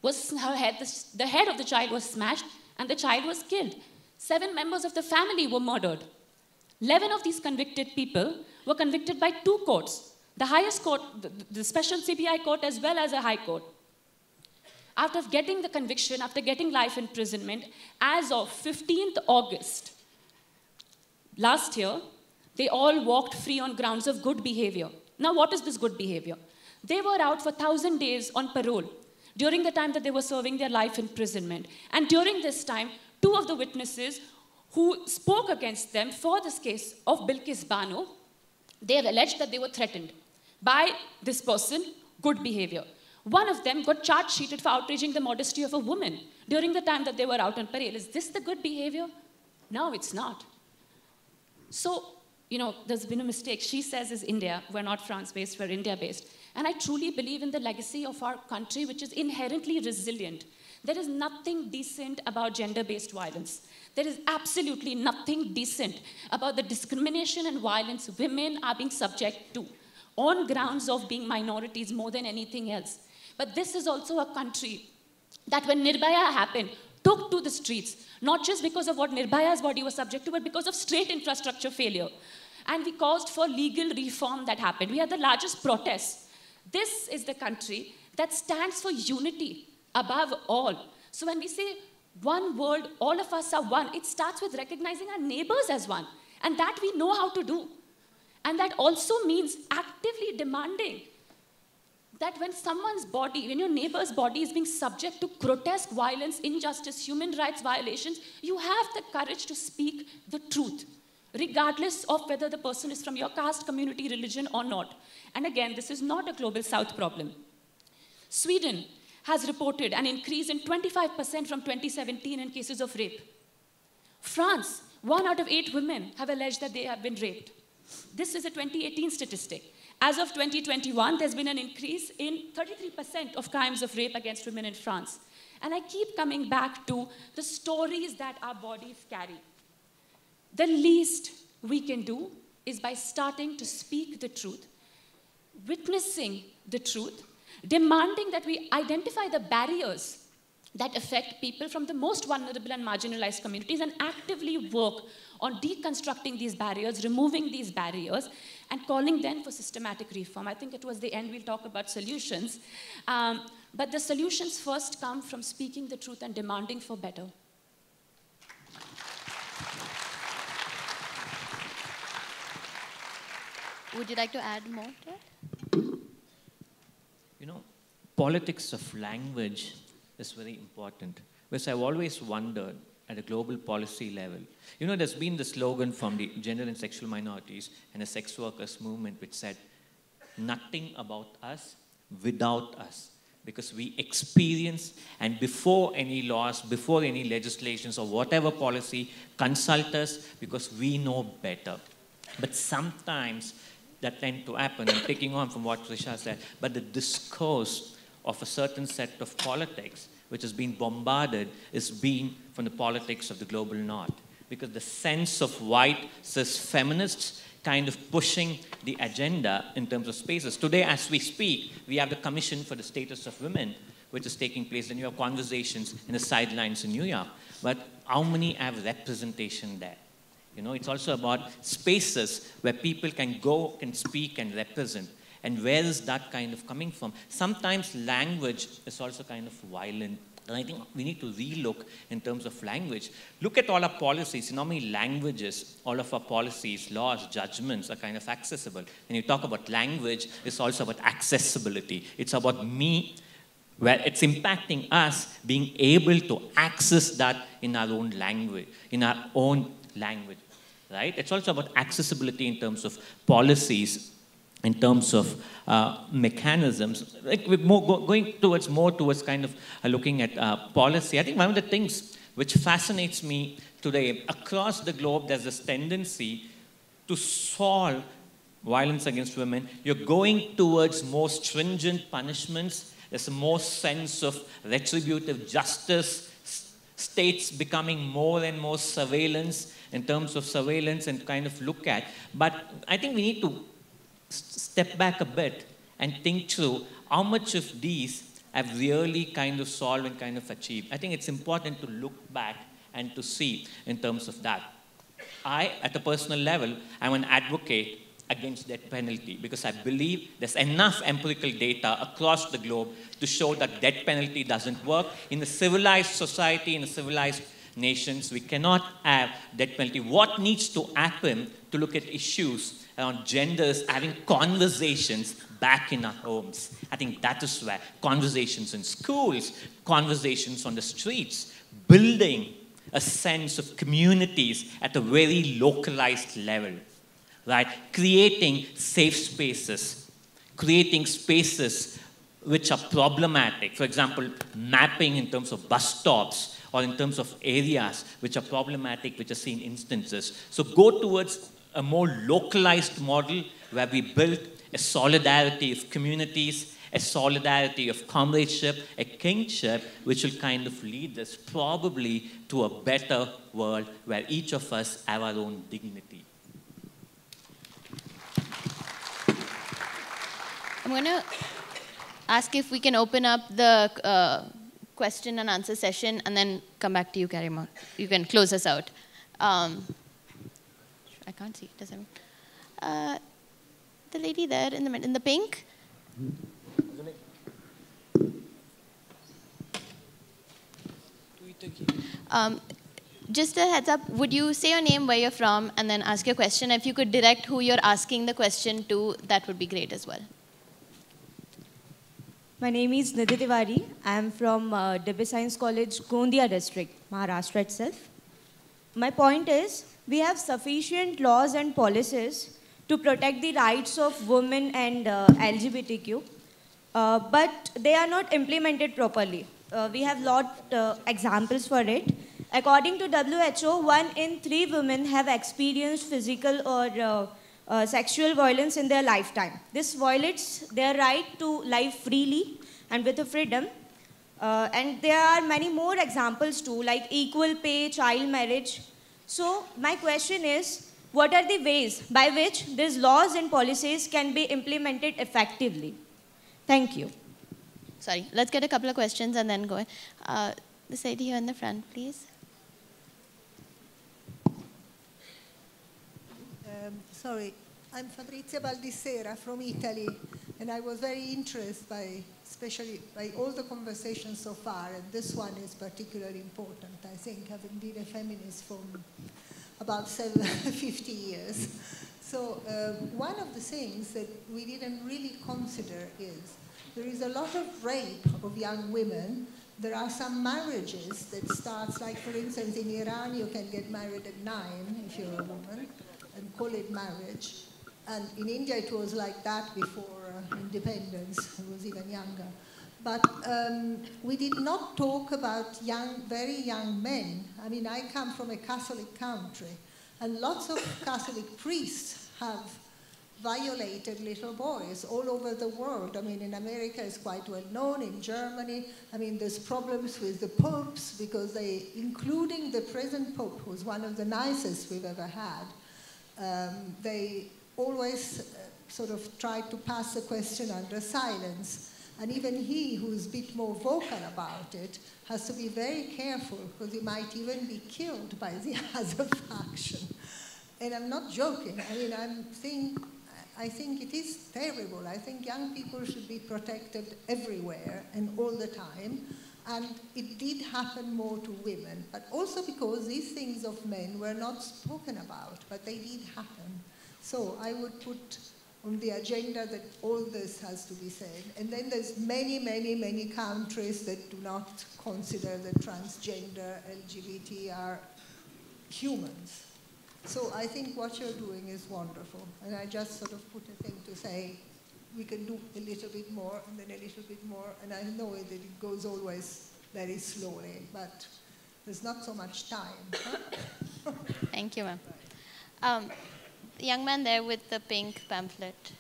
was, the head of the child was smashed, and the child was killed. 7 members of the family were murdered. 11 of these convicted people were convicted by 2 courts, the highest court, the special CBI court, as well as a high court. After getting the conviction, after getting life imprisonment, as of 15th August last year, they all walked free on grounds of good behavior. Now, what is this good behavior? They were out for 1,000 days on parole during the time that they were serving their life imprisonment. And during this time, 2 of the witnesses who spoke against them for this case of Bilkis Bano, they have alleged that they were threatened by this person, good behavior. One of them got charge-sheeted for outraging the modesty of a woman during the time that they were out on parole. Is this the good behavior? No, it's not. So, there's been a mistake. She says is India. We're not France-based, we're India-based. And I truly believe in the legacy of our country, which is inherently resilient. There is nothing decent about gender-based violence. There is absolutely nothing decent about the discrimination and violence women are being subject to on grounds of being minorities more than anything else. But this is also a country that when Nirbhaya happened, took to the streets, not just because of what Nirbhaya's body was subject to, but because of straight infrastructure failure. And we caused for legal reform that happened. We had the largest protests. This is the country that stands for unity above all. So when we say one world, all of us are one, it starts with recognizing our neighbors as one. And that we know how to do. And that also means actively demanding that when someone's body, when your neighbor's body is being subject to grotesque violence, injustice, human rights violations, you have the courage to speak the truth, regardless of whether the person is from your caste, community, religion, or not. And again, this is not a global south problem. Sweden has reported an increase in 25% from 2017 in cases of rape. France, 1 out of 8 women have alleged that they have been raped. This is a 2018 statistic. As of 2021, there's been an increase in 33% of crimes of rape against women in France. And I keep coming back to the stories that our bodies carry. The least we can do is by starting to speak the truth, witnessing the truth, demanding that we identify the barriers that affect people from the most vulnerable and marginalized communities and actively work on deconstructing these barriers, removing these barriers, and calling then for systematic reform. I think it was the end, we'll talk about solutions. But the solutions first come from speaking the truth and demanding for better. Would you like to add more to it? You know, politics of language is very important, because I've always wondered at a global policy level. You know, there's been the slogan from the gender and sexual minorities and the sex workers movement which said, nothing about us without us. Because we experience, and before any laws, before any legislations or whatever policy, consult us because we know better. But sometimes that tends to happen, and taking on from what Trisha said, but the discourse of a certain set of politics which has been bombarded is being from the politics of the global north. Because the sense of white cis feminists kind of pushing the agenda in terms of spaces. Today, as we speak, we have the Commission for the Status of Women, which is taking place, and you have conversations in the sidelines in New York. But how many have representation there? You know, it's also about spaces where people can go, can speak, and represent. And where is that kind of coming from? Sometimes language is also kind of violent. And I think we need to relook in terms of language. Look at all our policies. In how many languages, all of our policies, laws, judgments are kind of accessible. When you talk about language, it's also about accessibility. It's about me, where it's impacting us being able to access that in our own language, right? It's also about accessibility in terms of policies, in terms of mechanisms. Like we're going more towards kind of looking at policy. I think one of the things which fascinates me today, across the globe, there's this tendency to solve violence against women. You're going towards more stringent punishments. There's a more sense of retributive justice, states becoming more and more surveillance in terms of surveillance and kind of look at. But I think we need to step back a bit and think through how much of these have really kind of solved and kind of achieved. I think it's important to look back and to see in terms of that. I, at a personal level, am an advocate against death penalty because I believe there's enough empirical data across the globe to show that death penalty doesn't work. In a civilized society, in a civilized nations, we cannot have death penalty. What needs to happen to look at issues around genders, having conversations back in our homes? I think that is where conversations in schools, conversations on the streets, building a sense of communities at a very localized level, right? Creating safe spaces, creating spaces which are problematic. For example, mapping in terms of bus stops or in terms of areas which are problematic, which are seen instances. So go towards a more localized model where we build a solidarity of communities, a solidarity of comradeship, a kingship, which will kind of lead us probably to a better world where each of us have our own dignity. I'm going to ask if we can open up the question and answer session and then come back to you, Karima. You can close us out. I can't see. Does that the lady there in the pink? Just a heads up, would you say your name, where you're from, and then ask your question? If you could direct who you're asking the question to, that would be great as well. My name is Nidhi Tiwari. I am from Dibbe Science College, Gondia district, Maharashtra itself. My point is, we have sufficient laws and policies to protect the rights of women and LGBTQ, but they are not implemented properly. We have lot examples for it. According to WHO, 1 in 3 women have experienced physical or sexual violence in their lifetime. This violates their right to live freely and with a freedom. And there are many more examples too, like equal pay, child marriage. So my question is, what are the ways by which these laws and policies can be implemented effectively? Thank you. Sorry, let's get a couple of questions and then go ahead. This lady here in the front, please. Sorry, I'm Fabrizia Baldissera from Italy, and I was very interested by, especially by all the conversations so far, and this one is particularly important, I think, having been a feminist for about 50 years. So one of the things that we didn't really consider is there is a lot of rape of young women. There are some marriages that starts, like for instance in Iran, you can get married at 9 if you're a woman and call it marriage. And in India it was like that before independence, it was even younger. But we did not talk about very young men. I mean, I come from a Catholic country, and lots of Catholic priests have violated little boys all over the world. I mean, in America it's quite well known, in Germany. I mean, there's problems with the popes because they, including the present pope, who's one of the nicest we've ever had, they always sort of try to pass the question under silence. And even he, who's a bit more vocal about it, has to be very careful because he might even be killed by the other faction. And I'm not joking. I mean, I think it is terrible. I think young people should be protected everywhere and all the time. And it did happen more to women, but also because these things of men were not spoken about, but they did happen. So I would put on the agenda that all this has to be said. And then there's many, many, many countries that do not consider that transgender, LGBT are humans. So I think what you're doing is wonderful. And I just sort of put a thing to say, we can do a little bit more, and then a little bit more, and I know that it goes always very slowly, but there's not so much time. Huh? Thank you, ma'am. The young man there with the pink pamphlet.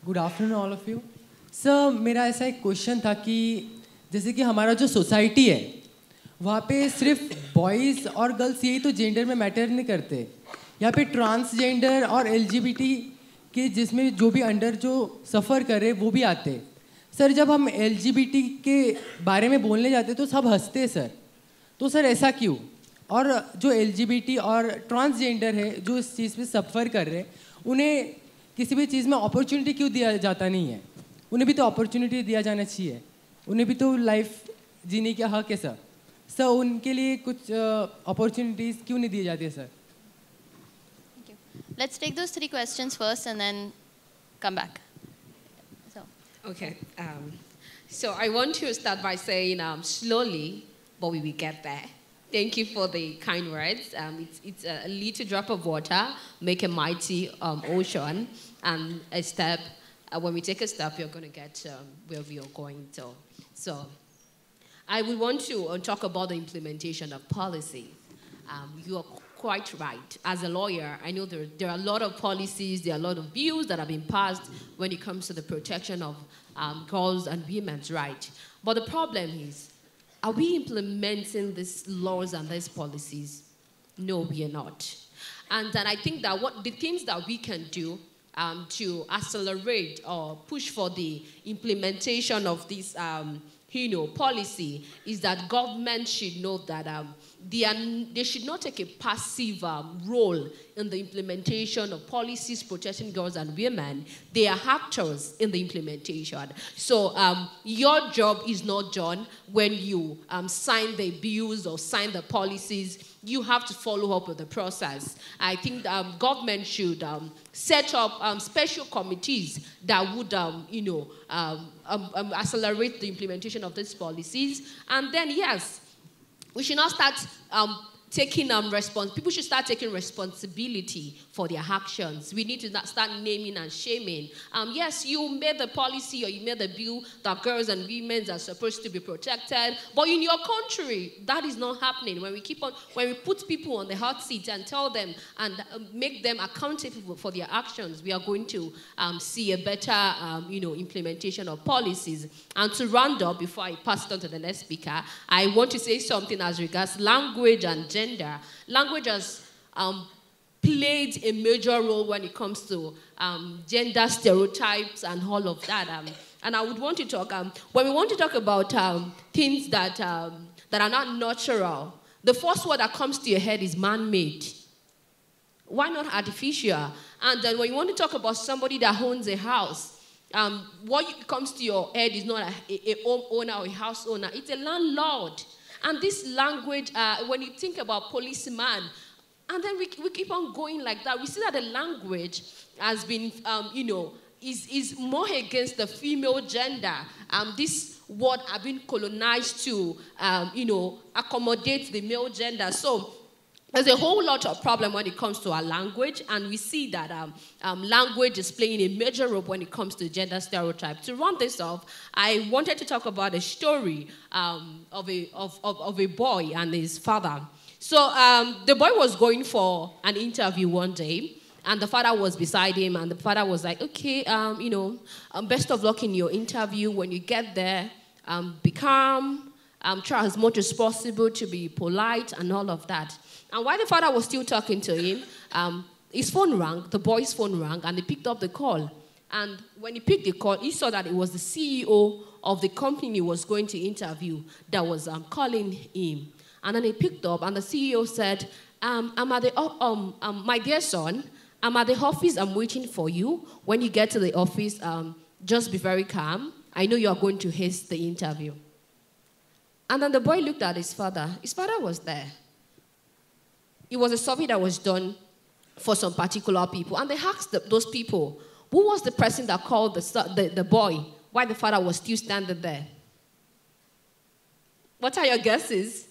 Good afternoon, all of you. Sir, मेरा ऐसा एक question था कि जैसे कि हमारा जो society है वहाँ पे सिर्फ बॉयज़ और गर्ल्स यही तो जेंडर में मैटर नहीं करते. यहाँ पे ट्रांसजेंडर और एलजीबीटी के जिसमें जो भी अंडर जो सफ़र करे वो भी आते. सर जब हम एलजीबीटी के बारे में बोलने जाते तो सब हंसते सर. तो सर ऐसा क्यों? और जो एलजीबीटी और ट्रांसजेंडर है जो इस चीज़ पे सफ़र कर रहे हैं उन्हें किसी भी चीज़ में अपॉर्चुनिटी क्यों दिया जाता नहीं है? उन्हें भी तो अपॉर्चुनिटी दिया जाना चाहिए. उन्हें भी तो लाइफ जीने का हक है सर. सर उनके लिए कुछ अपॉर्चुनिटीज़ क्यों नहीं दी जाती है sir? Let's take those 3 questions first and then come back. So. Okay. So I want to start by saying slowly, but we will get there. Thank you for the kind words. It's a little drop of water, make a mighty ocean, and a step. When we take a step, you're going to get where we are going to. So I would want to talk about the implementation of policy. You are quite right. As a lawyer, I know there are a lot of policies, there are a lot of bills that have been passed when it comes to the protection of girls and women's rights. But the problem is, are we implementing these laws and these policies? No, we are not. And then I think that the things that we can do to accelerate or push for the implementation of this policy is that government should know that they should not take a passive role in the implementation of policies protecting girls and women. They are actors in the implementation. So your job is not done when you sign the bills or sign the policies. You have to follow up with the process. I think government should set up special committees that would, accelerate the implementation of these policies. And then, yes, we should not start taking people should start taking responsibility for their actions. We need to start naming and shaming. Yes, you made the policy or you made the bill that girls and women are supposed to be protected, but in your country, that is not happening. When we put people on the hot seat and tell them and make them accountable for their actions, we are going to see a better, implementation of policies. And to round up, before I pass it on to the next speaker, I want to say something as regards language and gender. Language has played a major role when it comes to gender stereotypes and all of that. And I would want to talk, when we want to talk about things that are not natural, the first word that comes to your head is man-made. Why not artificial? And then when you want to talk about somebody that owns a house, what comes to your head is not a home owner or a house owner. It's a landlord. And this language, when you think about policeman, and then we keep on going like that, we see that the language has been, is more against the female gender. This word have been colonized to, accommodate the male gender. So there's a whole lot of problem when it comes to our language, and we see that language is playing a major role when it comes to gender stereotype. To run this off, I wanted to talk about a story of a boy and his father. So the boy was going for an interview one day, and the father was beside him, and the father was like, okay, best of luck in your interview. When you get there, be calm, try as much as possible to be polite and all of that. And while the father was still talking to him, his phone rang, the boy's phone rang, and he picked up the call. And when he picked the call, he saw that it was the CEO of the company he was going to interview that was calling him. And then he picked up, and the CEO said, my dear son, I'm at the office, I'm waiting for you. When you get to the office, just be very calm. I know you are going to haste the interview. And then the boy looked at his father. His father was there. It was a survey that was done for some particular people. And they asked those people, who was the person that called the boy while the father was still standing there? What are your guesses?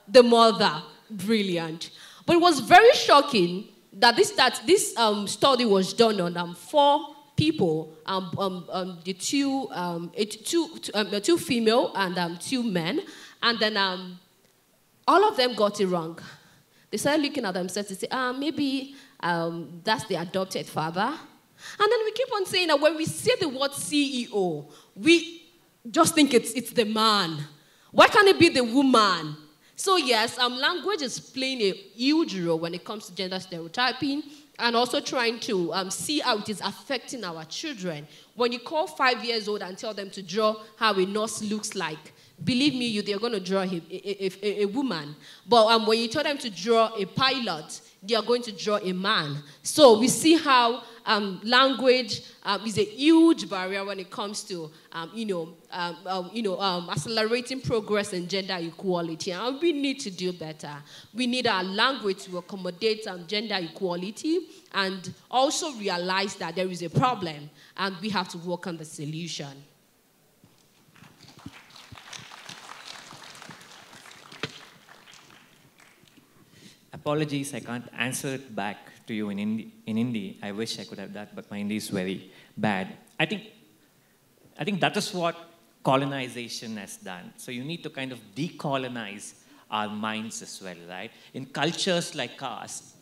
The mother. Brilliant. But it was very shocking that this study was done on 4 people, the two female and 2 men, and then all of them got it wrong. They started looking at themselves and say, maybe that's the adopted father. And then we keep on saying that when we say the word CEO, we just think it's the man. Why can't it be the woman? So yes, language is playing a huge role when it comes to gender stereotyping, and also trying to see how it is affecting our children. When you call 5 years old and tell them to draw how a nurse looks like, believe me, they're going to draw a woman. But when you tell them to draw a pilot, they are going to draw a man. So we see how language is a huge barrier when it comes to, accelerating progress in gender equality. And we need to do better. We need our language to accommodate gender equality, and also realize that there is a problem, and we have to work on the solution. Apologies, I can't answer it back to you in Hindi. I wish I could have that, but my Hindi is very bad. I think that is what colonization has done. So you need to kind of decolonize our minds as well, right? In cultures like ours,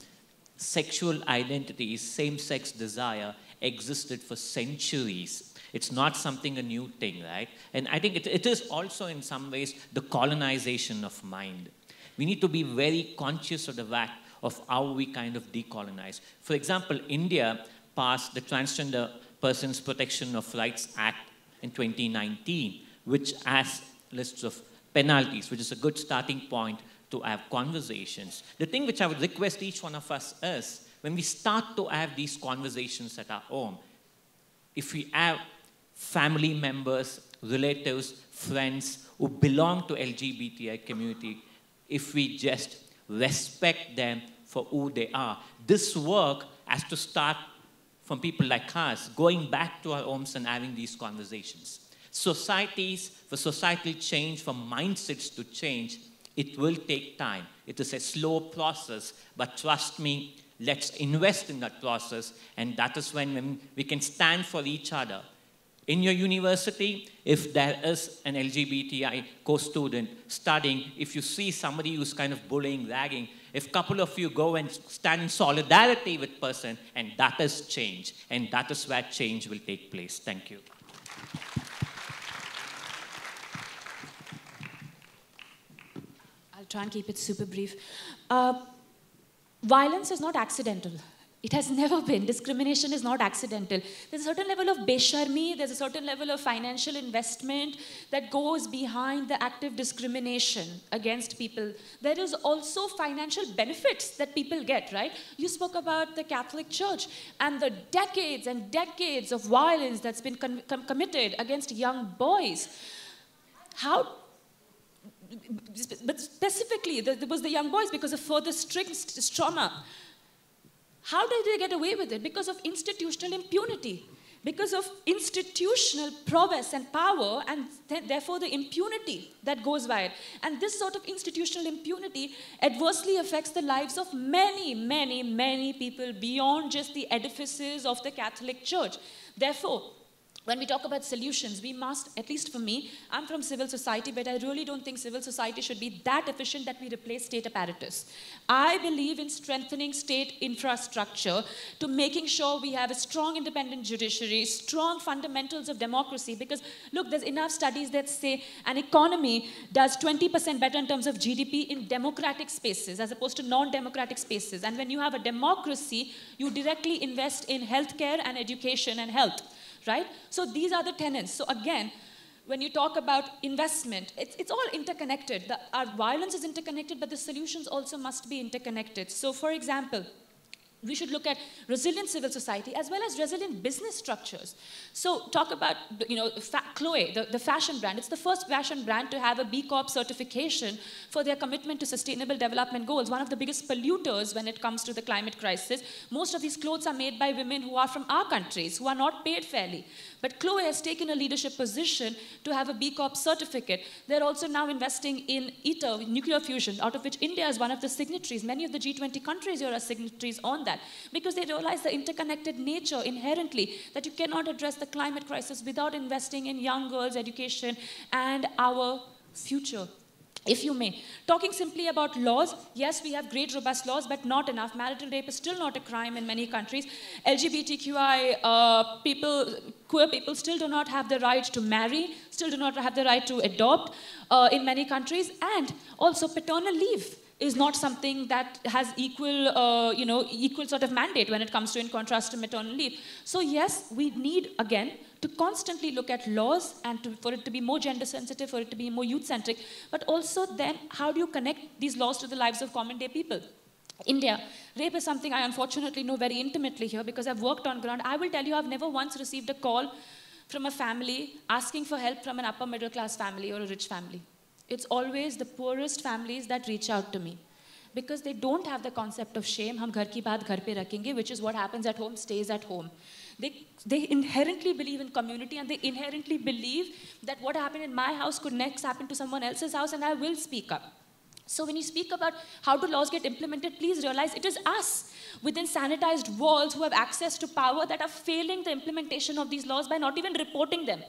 sexual identities, same-sex desire existed for centuries. It's not a new thing, right? And I think it is also in some ways the colonization of mind. We need to be very conscious of the fact of how we kind of decolonize. For example, India passed the Transgender Persons Protection of Rights Act in 2019, which has lists of penalties, which is a good starting point to have conversations. The thing which I would request each one of us is, when we start to have these conversations at our home, if we have family members, relatives, friends who belong to LGBTI community, if we just respect them for who they are. This work has to start from people like us, going back to our homes and having these conversations. Societies, for societal change, for mindsets to change, it will take time. It is a slow process, but trust me, let's invest in that process, and that is when we can stand for each other. In your university, if there is an LGBTI co-student studying, if you see somebody who's kind of bullying, ragging, if a couple of you go and stand in solidarity with person, and that is change, and that is where change will take place. Thank you. I'll try and keep it super brief. Violence is not accidental. It has never been. Discrimination is not accidental. There's a certain level of besharmi, there's a certain level of financial investment that goes behind the active discrimination against people. There is also financial benefits that people get, right? You spoke about the Catholic Church and the decades and decades of violence that's been committed against young boys. But specifically, there was the young boys because of further strict trauma. How did they get away with it? Because of institutional impunity, because of institutional prowess and power, and therefore the impunity that goes by it. And this sort of institutional impunity adversely affects the lives of many, many, many people beyond just the edifices of the Catholic Church. Therefore, when we talk about solutions, we must, at least for me, I'm from civil society, but I really don't think civil society should be that efficient that we replace state apparatus. I believe in strengthening state infrastructure to making sure we have a strong independent judiciary, strong fundamentals of democracy, because look, there's enough studies that say an economy does 20% better in terms of GDP in democratic spaces as opposed to non-democratic spaces. And when you have a democracy, you directly invest in healthcare and education and health. Right? So these are the tenets. So again, when you talk about investment, it's all interconnected. Our violence is interconnected, but the solutions also must be interconnected. So for example, we should look at resilient civil society as well as resilient business structures. So talk about, Chloe, the fashion brand. It's the first fashion brand to have a B Corp certification for their commitment to sustainable development goals, one of the biggest polluters when it comes to the climate crisis. Most of these clothes are made by women who are from our countries, who are not paid fairly. But Chloe has taken a leadership position to have a B Corp certificate. They're also now investing in ITER, nuclear fusion, out of which India is one of the signatories. Many of the G20 countries here are signatories on that, because they realize the interconnected nature inherently, that you cannot address the climate crisis without investing in young girls' education and our future. If you may. Talking simply about laws, yes, we have great, robust laws, but not enough. Marital rape is still not a crime in many countries. LGBTQI queer people still do not have the right to marry, still do not have the right to adopt in many countries. And also paternal leave is not something that has equal sort of mandate when it comes to, in contrast to maternal leave. So yes, we need, again, to constantly look at laws and for it to be more gender sensitive, for it to be more youth centric, but also then how do you connect these laws to the lives of common day people? India, rape is something I unfortunately know very intimately here because I've worked on ground. I will tell you, I've never once received a call from a family asking for help from an upper middle class family or a rich family. It's always the poorest families that reach out to me, because they don't have the concept of shame. Hum ghar ki baat ghar pe rakhenge, which is what happens at home stays at home. They inherently believe in community, and they inherently believe that what happened in my house could next happen to someone else's house, and I will speak up. So when you speak about how do laws get implemented, please realize it is us within sanitized walls who have access to power that are failing the implementation of these laws by not even reporting them.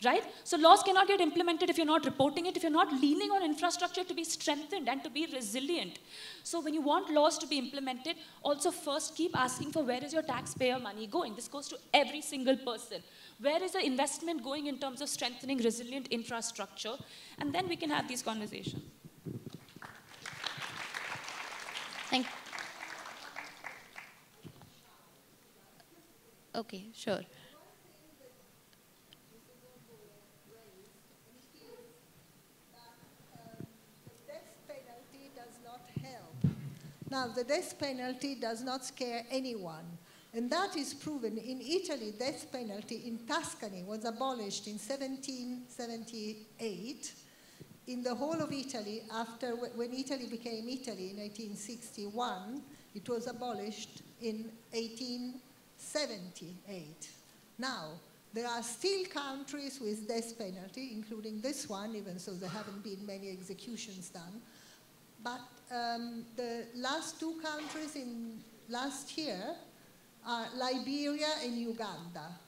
Right? So laws cannot get implemented if you're not reporting it, if you're not leaning on infrastructure to be strengthened and to be resilient. So when you want laws to be implemented, also first keep asking for where is your taxpayer money going? This goes to every single person. Where is the investment going in terms of strengthening resilient infrastructure? And then we can have these conversations. Thank you. Okay, sure. Now, the death penalty does not scare anyone, and that is proven. In Italy, death penalty in Tuscany was abolished in 1778. In the whole of Italy, when Italy became Italy in 1861, it was abolished in 1878. Now, there are still countries with death penalty, including this one, even though there haven't been many executions done. But the last two countries in last year are Liberia and Uganda.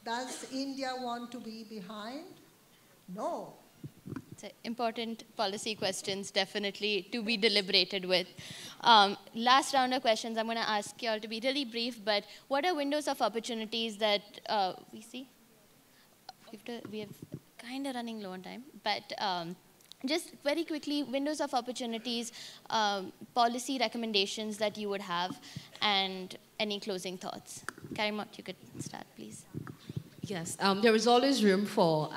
Does India want to be behind? No. It's important policy questions, definitely, to be deliberated with. Last round of questions, I'm going to ask you all to be really brief, but what are windows of opportunities that we see? We have kind of running low on time, but Just very quickly, windows of opportunities, policy recommendations that you would have, and any closing thoughts. Karimot, you could start, please. Yes, there is always room for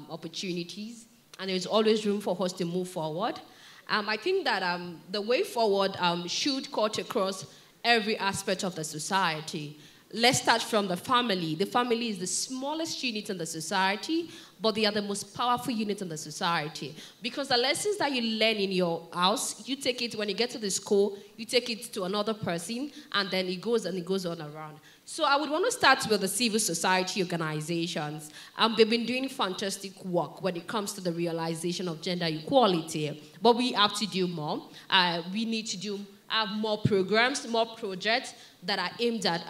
opportunities, and there's always room for us to move forward. I think that the way forward should cut across every aspect of the society. Let's start from the family. The family is the smallest unit in the society, but they are the most powerful unit in the society. Because the lessons that you learn in your house, you take it when you get to the school, you take it to another person, and then it goes on around. So I would want to start with the civil society organizations. They've been doing fantastic work when it comes to the realization of gender equality, but we have to do more. We need to have more programs, more projects that are aimed at,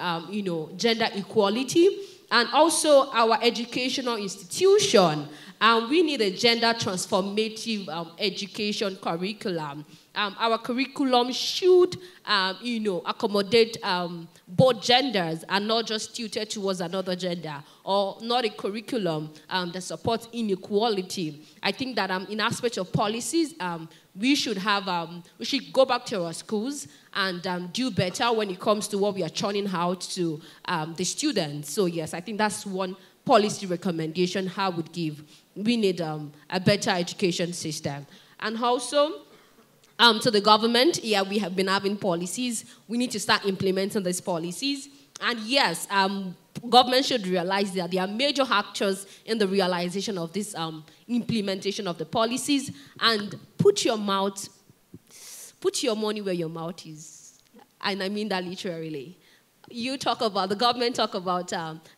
gender equality, and also our educational institution. We need a gender transformative education curriculum. Our curriculum should, accommodate both genders and not just tilted towards another gender, or not a curriculum that supports inequality. I think that in aspect of policies, we should go back to our schools and do better when it comes to what we are churning out to the students. So yes, I think that's one policy recommendation I would give. We need a better education system. And also, to the government, yeah, we have been having policies. We need to start implementing these policies. And yes, government should realize that there are major actors in the realization of this implementation of the policies. And put your money where your mouth is. And I mean that literally. The government talk about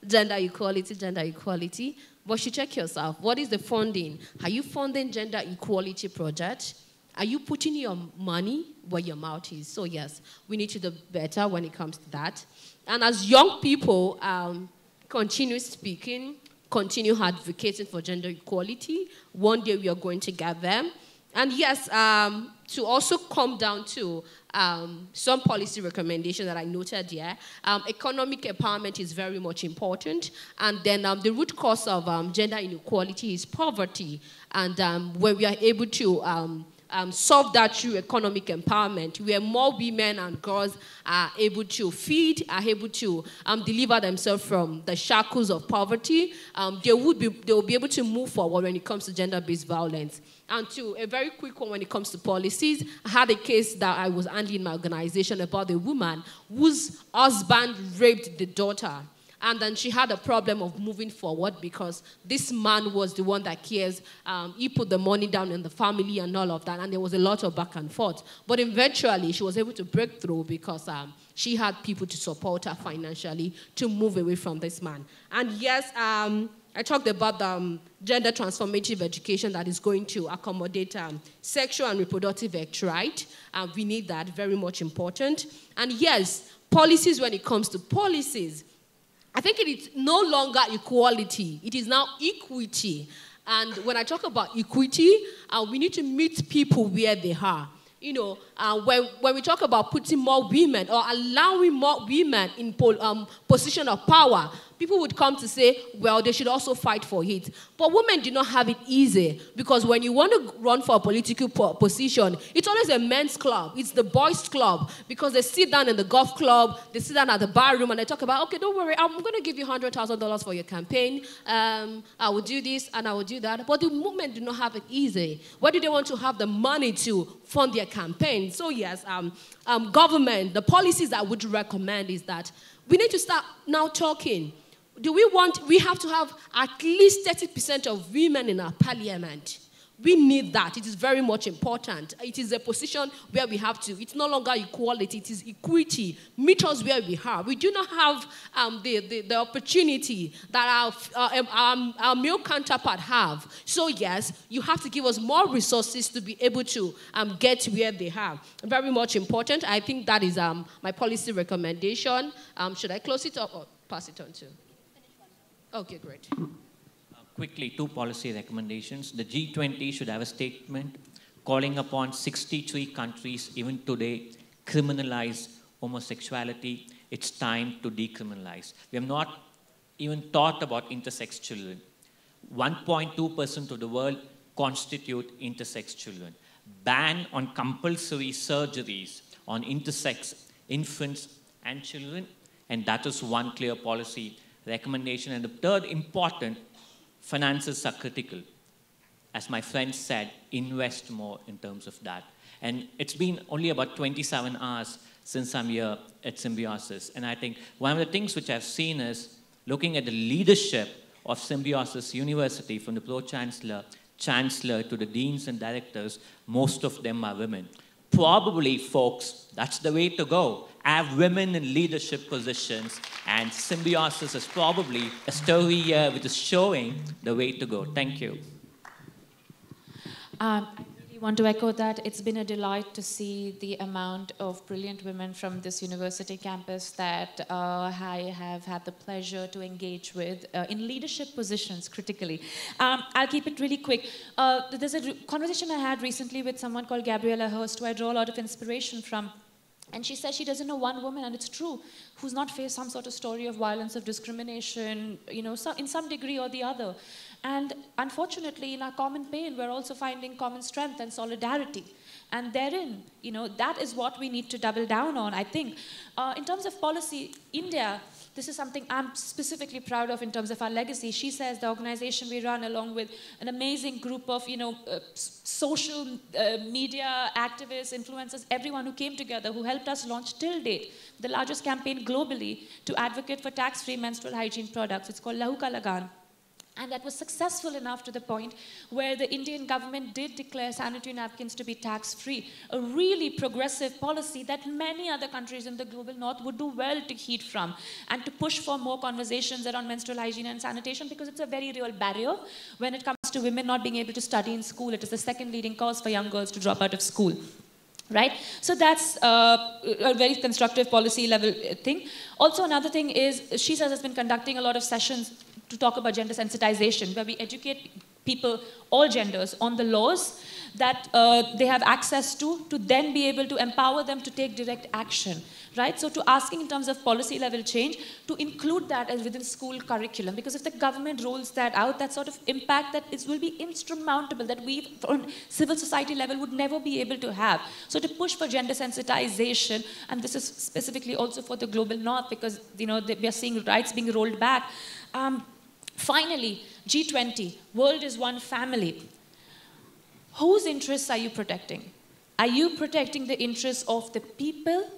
gender equality, but you check yourself. What is the funding? Are you funding gender equality projects? Are you putting your money where your mouth is? So yes, we need to do better when it comes to that. And as young people, continue speaking, continue advocating for gender equality. One day we are going to get them. And yes, to also come down to some policy recommendations that I noted here. Economic empowerment is very much important. And then the root cause of gender inequality is poverty. And when we are able to solve that through economic empowerment, where more women and girls are able to feed, are able to deliver themselves from the shackles of poverty, they will be able to move forward when it comes to gender-based violence. And to a very quick one when it comes to policies, I had a case that I was handling in my organization about a woman whose husband raped the daughter. And then she had a problem of moving forward because this man was the one that cares. He put the money down in the family and all of that, and there was a lot of back and forth. But eventually, she was able to break through because she had people to support her financially to move away from this man. And yes, I talked about the gender transformative education that is going to accommodate sexual and reproductive health, right? We need that, very much important. And yes, policies when it comes to policies, I think it is no longer equality. It is now equity. And when I talk about equity, we need to meet people where they are. When we talk about putting more women or allowing more women in position of power, people would come to say, well, they should also fight for it. But women do not have it easy because when you want to run for a political position, it's always a men's club. It's the boys' club because they sit down in the golf club, they sit down at the bar room and they talk about, okay, don't worry, I'm going to give you $100,000 for your campaign. I will do this and I will do that. But the women do not have it easy. Why do they want to have the money to fund their campaign? So yes, government, the policies I would recommend is that we need to start now talking. We have to have at least 30% of women in our parliament. We need that. It is very much important. It is a position where we have to. It's no longer equality. It is equity. Meet us where we are. We do not have the opportunity that our male counterpart have. So yes, you have to give us more resources to be able to get where they are. Very much important. I think that is my policy recommendation. Should I close it up or pass it on to? Okay, great. Quickly, 2 policy recommendations. The G20 should have a statement calling upon 63 countries, even today, criminalize homosexuality. It's time to decriminalize. We have not even thought about intersex children. 1.2% of the world constitute intersex children. Ban on compulsory surgeries on intersex infants and children, and that is one clear policy recommendation. And the third important, finances are critical. As my friend said, invest more in terms of that. And it's been only about 27 hours since I'm here at Symbiosis. And I think one of the things which I've seen is looking at the leadership of Symbiosis University, from the Pro-Chancellor, Chancellor to the deans and directors, most of them are women. Probably, folks, that's the way to go. Have women in leadership positions, and Symbiosis is probably a story here which is showing the way to go. Thank you. I really want to echo that. It's been a delight to see the amount of brilliant women from this university campus that I have had the pleasure to engage with in leadership positions critically. I'll keep it really quick. There's a conversation I had recently with someone called Gabriella Hurst, who I draw a lot of inspiration from. And she says she doesn't know one woman, and it's true, who's not faced some sort of story of violence, of discrimination, you know, in some degree or the other. And unfortunately, in our common pain, we're also finding common strength and solidarity. And therein, you know, that is what we need to double down on, I think. In terms of policy, India, this is something I'm specifically proud of in terms of our legacy. She says the organization we run, along with an amazing group of, you know, social media activists, influencers, everyone who came together, who helped us launch till date the largest campaign globally to advocate for tax-free menstrual hygiene products. It's called Lahu Ka Lagan. And that was successful enough to the point where the Indian government did declare sanitary napkins to be tax-free, a really progressive policy that many other countries in the global north would do well to heed from, and to push for more conversations around menstrual hygiene and sanitation, because it's a very real barrier when it comes to women not being able to study in school. It is the second leading cause for young girls to drop out of school. Right? So that's a very constructive policy level thing. Also, another thing is, she says has been conducting a lot of sessions to talk about gender sensitization, where we educate people, all genders, on the laws that they have access to then be able to empower them to take direct action, right? So to asking in terms of policy level change, to include that as within school curriculum, because if the government rolls that out, that sort of impact that will be insurmountable, that we on civil society level would never be able to have. So to push for gender sensitization, and this is specifically also for the global north, because, you know, we are seeing rights being rolled back. Finally, G20, world is one family. Whose interests are you protecting? Are you protecting the interests of the people,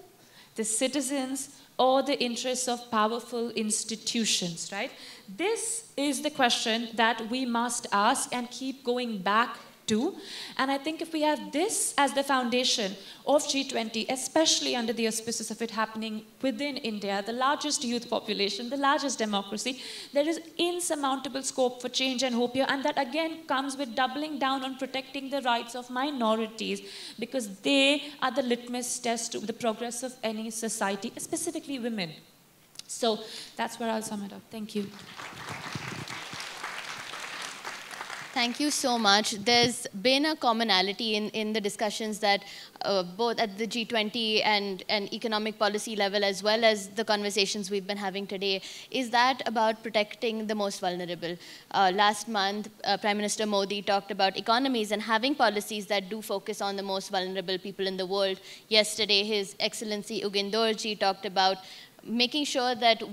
the citizens, or the interests of powerful institutions, right? This is the question that we must ask and keep going back to. And I think if we have this as the foundation of G20, especially under the auspices of it happening within India, the largest youth population, the largest democracy, there is insurmountable scope for change and hope here. And that again comes with doubling down on protecting the rights of minorities, because they are the litmus test to the progress of any society, specifically women. So that's where I'll sum it up. Thank you. Thank you so much. There's been a commonality in the discussions that both at the G20 and economic policy level, as well as the conversations we've been having today, is that about protecting the most vulnerable. Last month, Prime Minister Modi talked about economies and having policies that do focus on the most vulnerable people in the world. Yesterday, His Excellency Ugindorji talked about making sure that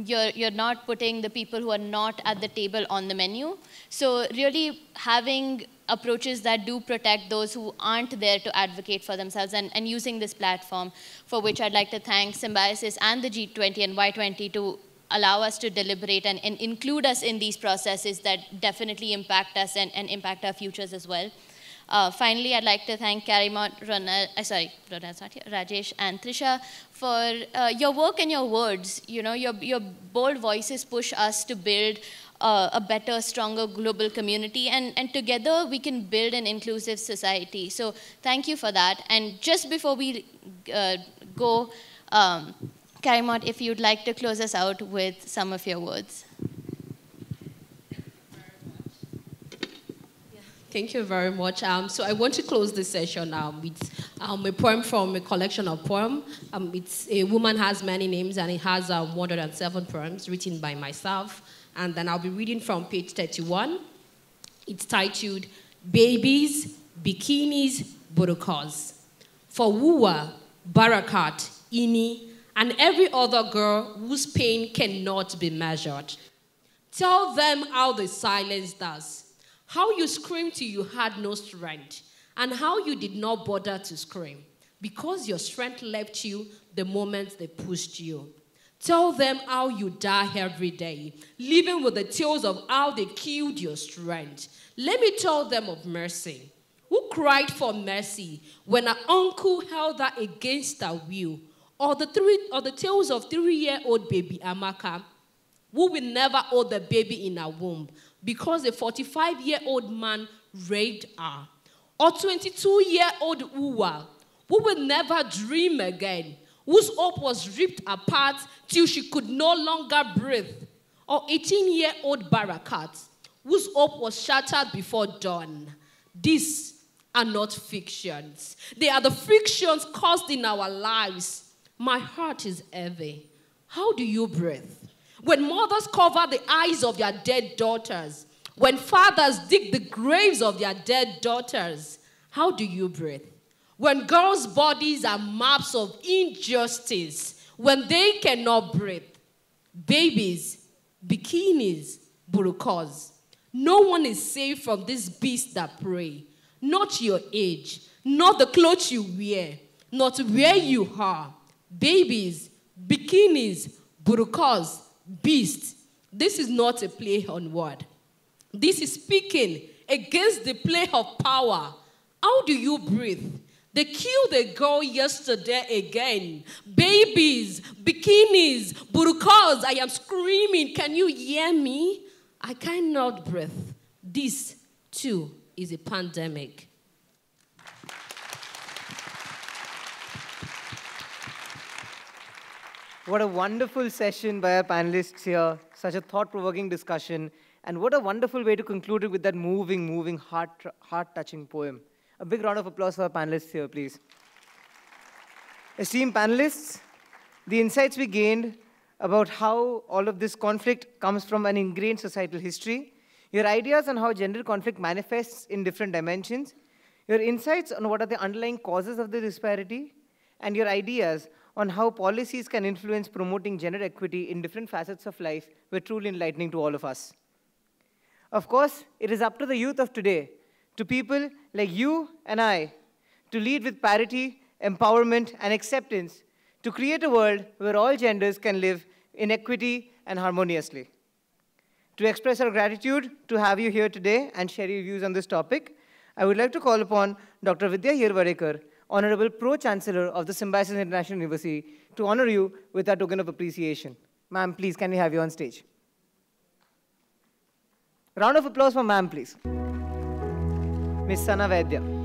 you're not putting the people who are not at the table on the menu. So really having approaches that do protect those who aren't there to advocate for themselves, and using this platform, for which I'd like to thank Symbiosis and the G20 and Y20 to allow us to deliberate and include us in these processes that definitely impact us and impact our futures as well. Finally, I'd like to thank Karimot, Rajesh, and Trisha for your work and your words. You know, your bold voices push us to build a better, stronger global community, and together we can build an inclusive society. So thank you for that. And just before we go, Karimot, if you'd like to close us out with some of your words. Thank you very much. So I want to close this session with a poem from a collection of poems. It's A Woman Has Many Names, and it has 107 poems written by myself. And then I'll be reading from page 31. It's titled, babies, bikinis, burqas. For Wuwa, Barakat, Ini, and every other girl whose pain cannot be measured. Tell them how they silenced us, how you screamed till you had no strength, and how you did not bother to scream, because your strength left you the moment they pushed you. Tell them how you die every day, living with the tales of how they killed your strength. Let me tell them of mercy. Who cried for mercy when her uncle held her against her will? Or the tales of 3-year-old baby Amaka, who will never hold the baby in her womb because a 45-year-old man raped her. Or 22-year-old Uwa, who will never dream again, whose hope was ripped apart till she could no longer breathe. Or 18-year-old Barakat, whose hope was shattered before dawn. These are not fictions. They are the frictions caused in our lives. My heart is heavy. How do you breathe? When mothers cover the eyes of their dead daughters, when fathers dig the graves of their dead daughters, how do you breathe? When girls' bodies are maps of injustice, when they cannot breathe, babies, bikinis, burqas, no one is safe from this beast that prey. Not your age, not the clothes you wear, not where you are. Babies, bikinis, burqas, beasts. This is not a play on word. This is speaking against the play of power. How do you breathe? They killed a girl yesterday again. Babies, bikinis, burqas. I am screaming. Can you hear me? I cannot breathe. This, too, is a pandemic. What a wonderful session by our panelists here. Such a thought-provoking discussion. And what a wonderful way to conclude it with that moving, heart-touching poem. A big round of applause for our panelists here, please. Esteemed panelists, the insights we gained about how all of this conflict comes from an ingrained societal history, your ideas on how gender conflict manifests in different dimensions, your insights on what are the underlying causes of the disparity, and your ideas on how policies can influence promoting gender equity in different facets of life were truly enlightening to all of us. Of course, it is up to the youth of today, to people like you and I, to lead with parity, empowerment, and acceptance, to create a world where all genders can live in equity and harmoniously. To express our gratitude to have you here today and share your views on this topic, I would like to call upon Dr. Vidya Hirvarekar, Honorable Pro-Chancellor of the Symbiosis International University, to honor you with our token of appreciation. Ma'am, please, can we have you on stage? Round of applause for ma'am, please. Ms. Sana Vaidya.